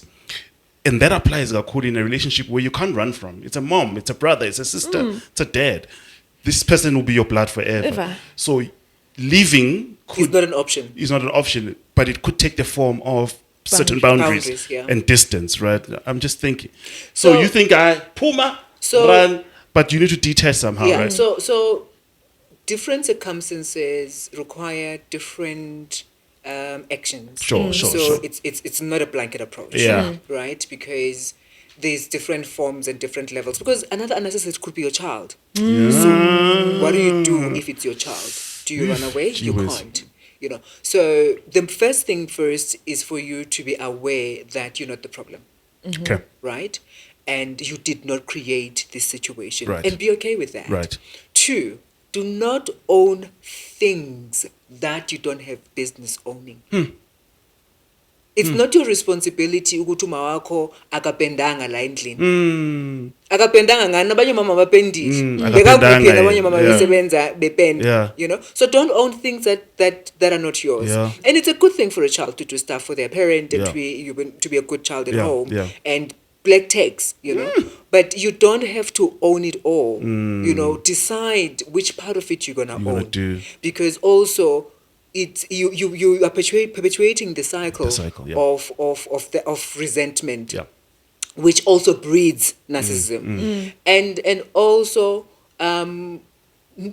Speaker 1: And that applies in a relationship where you can't run from. It's a mom, it's a brother, it's a sister, it's a dad. This person will be your blood forever. So leaving
Speaker 4: is not an option.
Speaker 1: It's not an option, but it could take the form of certain boundaries and distance, right? I'm just thinking. So you think Puma, run, but you need to detach somehow, right?
Speaker 4: So different circumstances require different actions.
Speaker 1: Sure.
Speaker 4: It's not a blanket approach, right? Because there's different forms and different levels. Because another narcissist could be your child. So what do you do if it's your child? Do you run away? You can't. So the first thing first is for you to be aware that you're not the problem.
Speaker 1: Okay.
Speaker 4: Right? And you did not create this situation.
Speaker 1: Right.
Speaker 4: And be okay with that.
Speaker 1: Right.
Speaker 4: 2, do not own things that you don't have business owning. It's not your responsibility ukuthi uma wakho akapendanga la endlini. Akapendanga ngani abanye mama bapendile. Bekakuphi abanye mama besebenza bependa. You know? So don't own things that are not yours. And it's a good thing for a child to do stuff for their parent and to be a good child at home. And black text, you know. But you don't have to own it all. You know, decide which part of it you're gonna own. Because also you are perpetuating the cycle of resentment, which also breeds narcissism. And also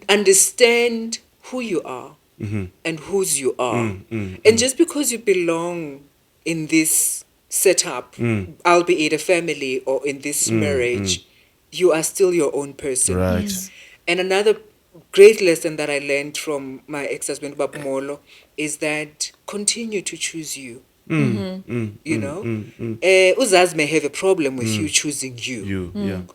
Speaker 4: understand who you are and whose you are. And just because you belong in this setup, albeit a family or in this marriage, you are still your own person.
Speaker 1: Right.
Speaker 4: And another great lesson that I learned from my ex-husband, Molo, is that continue to choose you. You know? Uzaz may have a problem with you choosing you.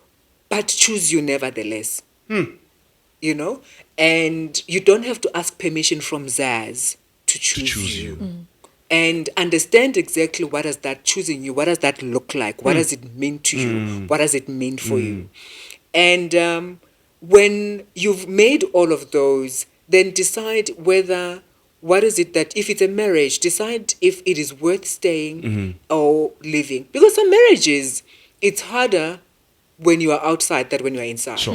Speaker 4: But choose you nevertheless. You know? And you don't have to ask permission from Zaz to choose you. And understand exactly what does that choosing you, what does that look like? What does it mean to you? What does it mean for you? And when you've made all of those, then decide what is it that, if it's a marriage, decide if it is worth staying or leaving. Because some marriages, it's harder when you are outside than when you are inside.
Speaker 1: Sure.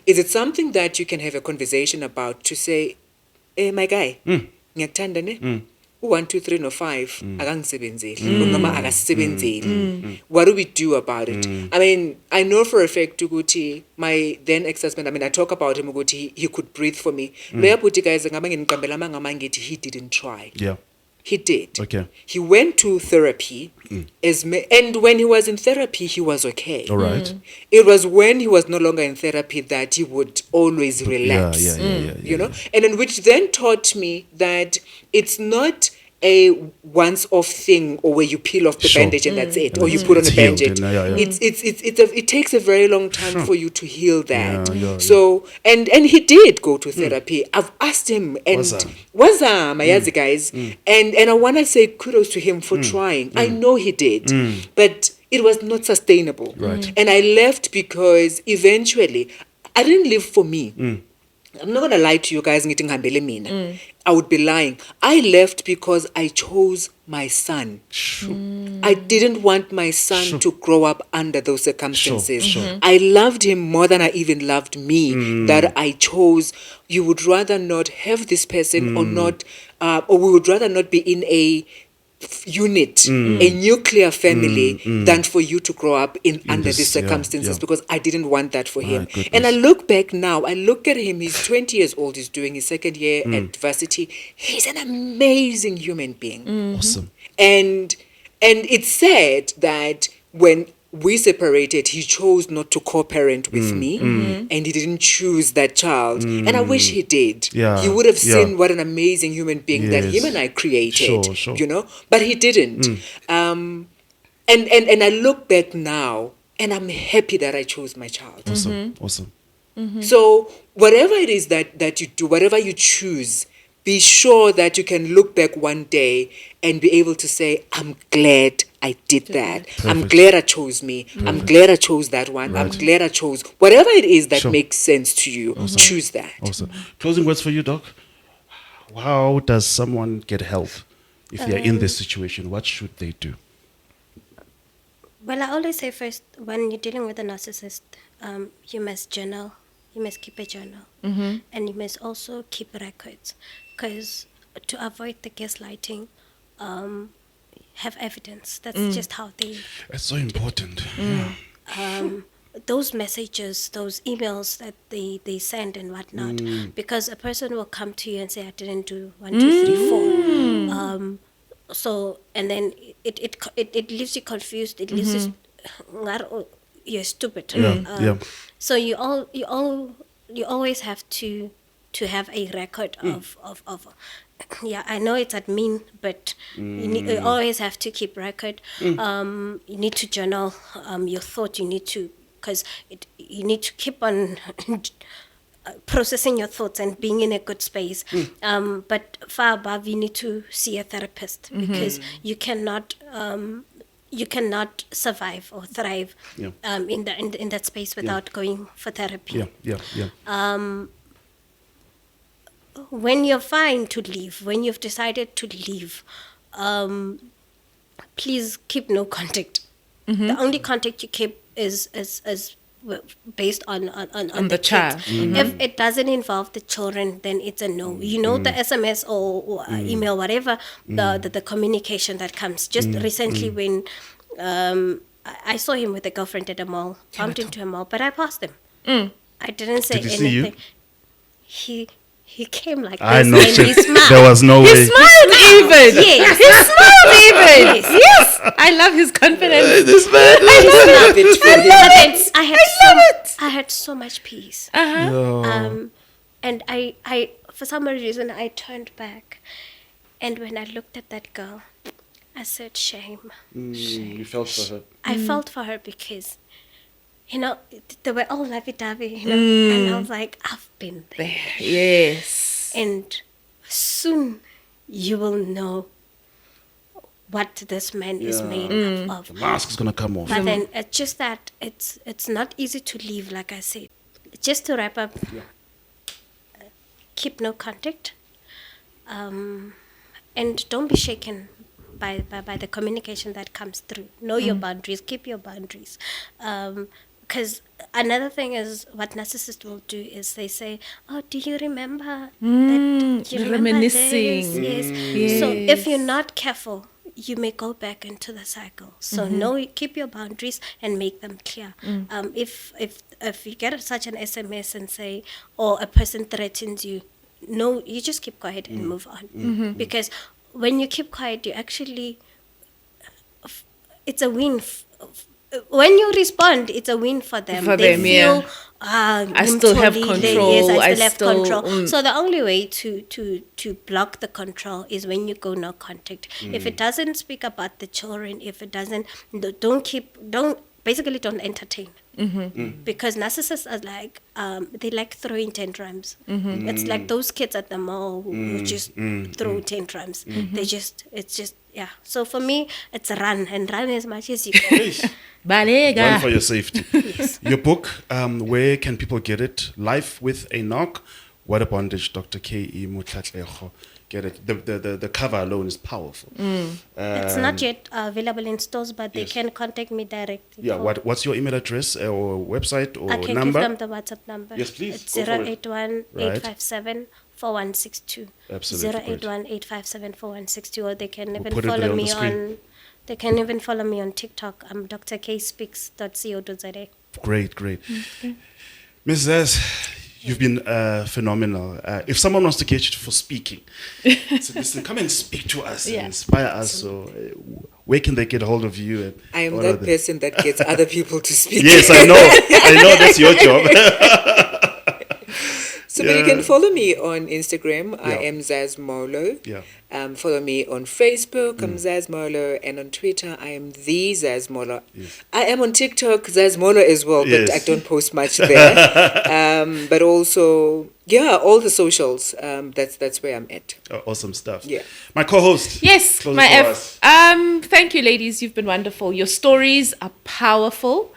Speaker 4: Is it something that you can have a conversation about to say, hey, my guy, ngiyakuthanda ne? 1, 2, 3, no 5 akangisebenzeli noma akasebenzeli. What do we do about it? I mean, I know for a fact ukuthi my then ex-husband, I mean, I talk about him ukuthi he could breathe for me. Loya bhuti guys ngaba nginiqambela amanga mangithi he didn't try. He did.
Speaker 1: Okay.
Speaker 4: He went to therapy, and when he was in therapy, he was okay.
Speaker 1: All right.
Speaker 4: It was when he was no longer in therapy that he would always relapse. You know, and in which then taught me that it's not a once-off thing, or where you peel off the bandage and that's it, or you put on a bandage. It takes a very long time for you to heal that. So and he did go to therapy. I've asked him, and wazama guys, and I want to say kudos to him for trying. I know he did, but it was not sustainable.
Speaker 1: Right.
Speaker 4: And I left because eventually I didn't live for me. I'm not going to lie to you guys. I would be lying. I left because I chose my son. I didn't want my son to grow up under those circumstances. I loved him more than I even loved me. That I chose, you would rather not have this person or not, or we would rather not be in a unit, a nuclear family, than for you to grow up under these circumstances, because I didn't want that for him. And I look back now, I look at him, he's 20 years old, he's doing his second year at varsity. He's an amazing human being.
Speaker 1: Awesome.
Speaker 4: And it's sad that when we separated, he chose not to co-parent with me, and he didn't choose that child. And I wish he did. He would have seen what an amazing human being that him and I created, you know, but he didn't. And I look back now, and I'm happy that I chose my child.
Speaker 1: Awesome.
Speaker 4: So whatever it is that you do, whatever you choose, be sure that you can look back one day and be able to say, I'm glad I did that. Perfect. I'm glad I chose me. I'm glad I chose that one. I'm glad I chose whatever it is that makes sense to you. Choose that.
Speaker 1: Awesome. Closing words for you, Doc. How does someone get help if they're in this situation? What should they do?
Speaker 3: Well, I always say first, when you're dealing with a narcissist, you must journal. You must keep a journal. And you must also keep records. Because to avoid the gaslighting, have evidence. That's just how they...
Speaker 1: It's so important.
Speaker 3: Those messages, those emails that they send and whatnot, because a person will come to you and say, I didn't do 1, 2, 3, 4. So, and then it leaves you confused. It leaves you... You're stupid. So you always have to have a record of I know it's admin, but you always have to keep record. You need to journal your thought. You need to, because you need to keep on processing your thoughts and being in a good space. But far above, you need to see a therapist because you cannot survive or thrive in that space without going for therapy. When you're fine to leave, when you've decided to leave, please keep no contact. The only contact you keep is based on the child. If it doesn't involve the children, then it's a no. The SMS or email, whatever the communication that comes. Just recently when I saw him with a girlfriend at a mall, bumped into a mall, but I passed him. I didn't say anything. He came like this and he smiled.
Speaker 1: There was no way.
Speaker 2: He smiled even.
Speaker 3: Yes.
Speaker 2: He smiled even. Yes. I love his confidence.
Speaker 3: I had so much peace. And I for some reason I turned back, and when I looked at that girl, I said, shame.
Speaker 1: You felt for her.
Speaker 3: I felt for her because they were all lovey-dovey, and I was like, I've been there.
Speaker 2: Yes.
Speaker 3: And soon you will know what this man is made of.
Speaker 1: The mask is going to come off.
Speaker 3: But then it's just that it's not easy to leave, like I said. Just to wrap up, keep no contact. And don't be shaken by the communication that comes through. Know your boundaries, keep your boundaries. Because another thing is what narcissists will do is they say, oh, do you remember that? Do you remember
Speaker 2: reminiscing.
Speaker 3: This? Yes. So if you're not careful, you may go back into the cycle. So keep your boundaries and make them clear. If you get such an SMS and say, or a person threatens you, no, you just keep quiet and move on. Because when you keep quiet, you actually, it's a win. When you respond, it's a win for them. They feel,
Speaker 2: I still have control.
Speaker 3: Yes, I still have control. So the only way to block the control is when you go no contact. If it doesn't speak about the children, if it doesn't, don't entertain. Because narcissists are like, they like throwing tantrums. It's like those kids at the mall who just throw tantrums. So for me, it's run as much as you can.
Speaker 1: Run for your safety.
Speaker 3: Yes.
Speaker 1: Your book, where can people get it? Life with a Knock. What a Bondage, Dr. K.E. Motlhatlego. Get it. The cover alone is powerful.
Speaker 3: It's not yet available in stores, but they can contact me directly.
Speaker 1: Yeah. What's your email address or website or
Speaker 3: I can
Speaker 1: number?
Speaker 3: give them the WhatsApp number.
Speaker 1: Yes, please.
Speaker 3: It's 081-857-4162.
Speaker 1: Absolutely.
Speaker 3: 081-857-4162. Or they can even follow me on. They can even follow me on TikTok. I'm drkspeaks.co.za.
Speaker 1: Great. Ms. Zaz, you've been phenomenal. If someone wants to get you for speaking, so listen, come and speak to us and inspire us. So, where can they get a hold of you?
Speaker 4: I am that person that gets other people to speak.
Speaker 1: Yes, I know. That's your job.
Speaker 4: So you can follow me on Instagram. I am Zaz Molo. Follow me on Facebook. I'm Zaz Molo. And on Twitter, I am the Zaz Molo. Yes. I am on TikTok, Zaz Molo as well, but I don't post much there. But also, all the socials. That's where I'm at.
Speaker 1: Awesome stuff.
Speaker 4: Yeah.
Speaker 1: My co-host.
Speaker 2: Yes, my F. Thank you, ladies. You've been wonderful. Your stories are powerful.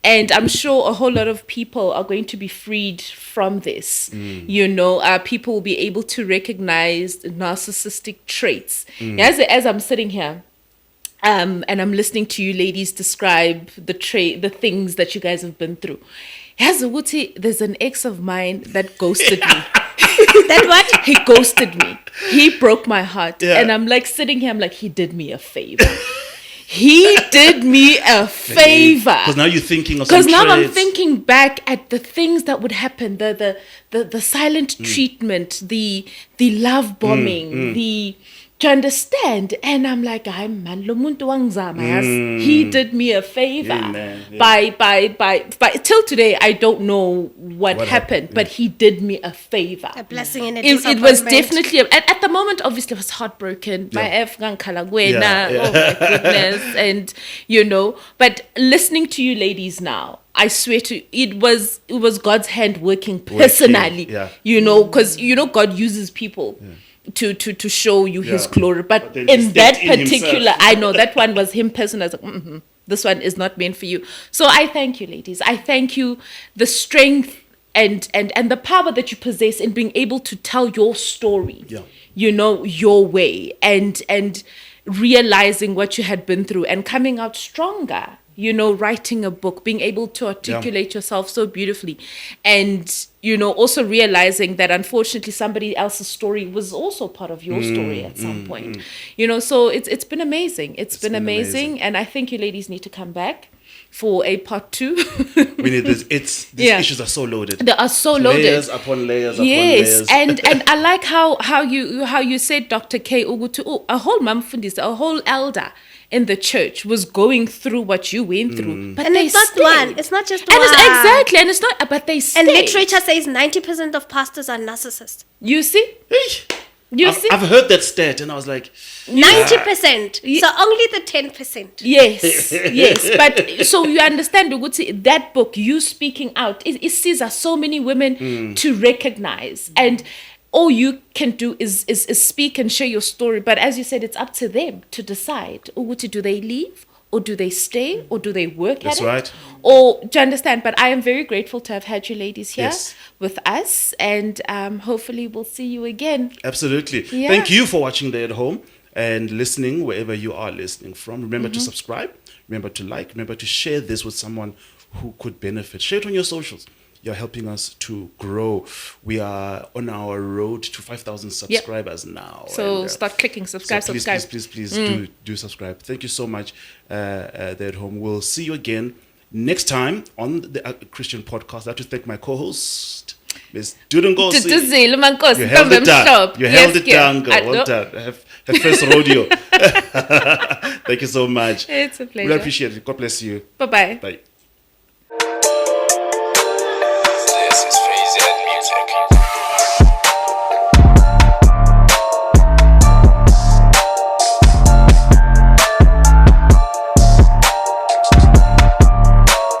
Speaker 2: And I'm sure a whole lot of people are going to be freed from this. People will be able to recognize narcissistic traits. As I'm sitting here, and I'm listening to you ladies describe the things that you guys have been through. There's an ex of mine that ghosted me.
Speaker 3: That what?
Speaker 2: He ghosted me. He broke my heart. And I'm like sitting here, I'm like, he did me a favor. He did me a favor.
Speaker 1: Because now you're thinking of some
Speaker 2: Because now
Speaker 1: traits.
Speaker 2: I'm thinking back at the things that would happen, the silent treatment, the love bombing, the Do you understand? And I'm like, I'm man, lo muntu wangizama, yazi. He did me a favor. By till today, I don't know what happened, but he did me a favor.
Speaker 3: A blessing and a
Speaker 2: It
Speaker 3: disappointment.
Speaker 2: was definitely, at the moment, obviously, I was heartbroken. My Afghan Kalagwena, oh my goodness. And, but listening to you ladies now, I swear to you, it was God's hand working personally, because, God uses people. To show you his glory, but in that particular, I know that one was him personally. I was like, this one is not meant for you. So I thank you, ladies. I thank you, the strength and the power that you possess in being able to tell your story, your way, and realizing what you had been through and coming out stronger. Writing a book, being able to articulate yourself so beautifully, and also realizing that unfortunately somebody else's story was also part of your story at some point. So it's been amazing. It's been amazing, and I think you ladies need to come back for a part 2.
Speaker 1: We need this. These issues are so loaded.
Speaker 2: They are so loaded.
Speaker 1: Layers upon layers upon layers.
Speaker 2: and I like how you said, Dr. K Ugutu, a whole mamfundis, a whole elder in the church was going through what you went through, but
Speaker 3: and
Speaker 2: they
Speaker 3: it's not
Speaker 2: stayed.
Speaker 3: one. It's not just one.
Speaker 2: Exactly, and it's not. But they stayed.
Speaker 3: And literature says 90% of pastors are narcissists.
Speaker 2: You see.
Speaker 1: I've heard that stat, and I was like,
Speaker 3: 90%. So only the 10%.
Speaker 2: Yes. But so you understand, Uguti, that book, you speaking out, it sees so many women to recognize, and all you can do is speak and share your story. But as you said, it's up to them to decide. Uguti, do they leave? Or do they stay? Or do they work at it?
Speaker 1: That's right.
Speaker 2: Or do you understand? But I am very grateful to have had you ladies here with us. And hopefully we'll see you again.
Speaker 1: Absolutely.
Speaker 2: Yeah.
Speaker 1: Thank you for watching there at home and listening wherever you are listening from. Remember to subscribe. Remember to like. Remember to share this with someone who could benefit. Share it on your socials. You're helping us to grow. We are on our road to 5,000 subscribers now.
Speaker 2: So
Speaker 1: and,
Speaker 2: start clicking subscribe,
Speaker 1: so please do subscribe. Thank you so much there at home. We'll see you again next time on the Christian Podcast. I have to thank my co-host, Ms. Dudungosi. You held it down. You held it down, girl. Well done. Have first rodeo. Thank you so much.
Speaker 2: It's a pleasure.
Speaker 1: We appreciate it. God bless you.
Speaker 2: Bye-bye.
Speaker 1: Bye.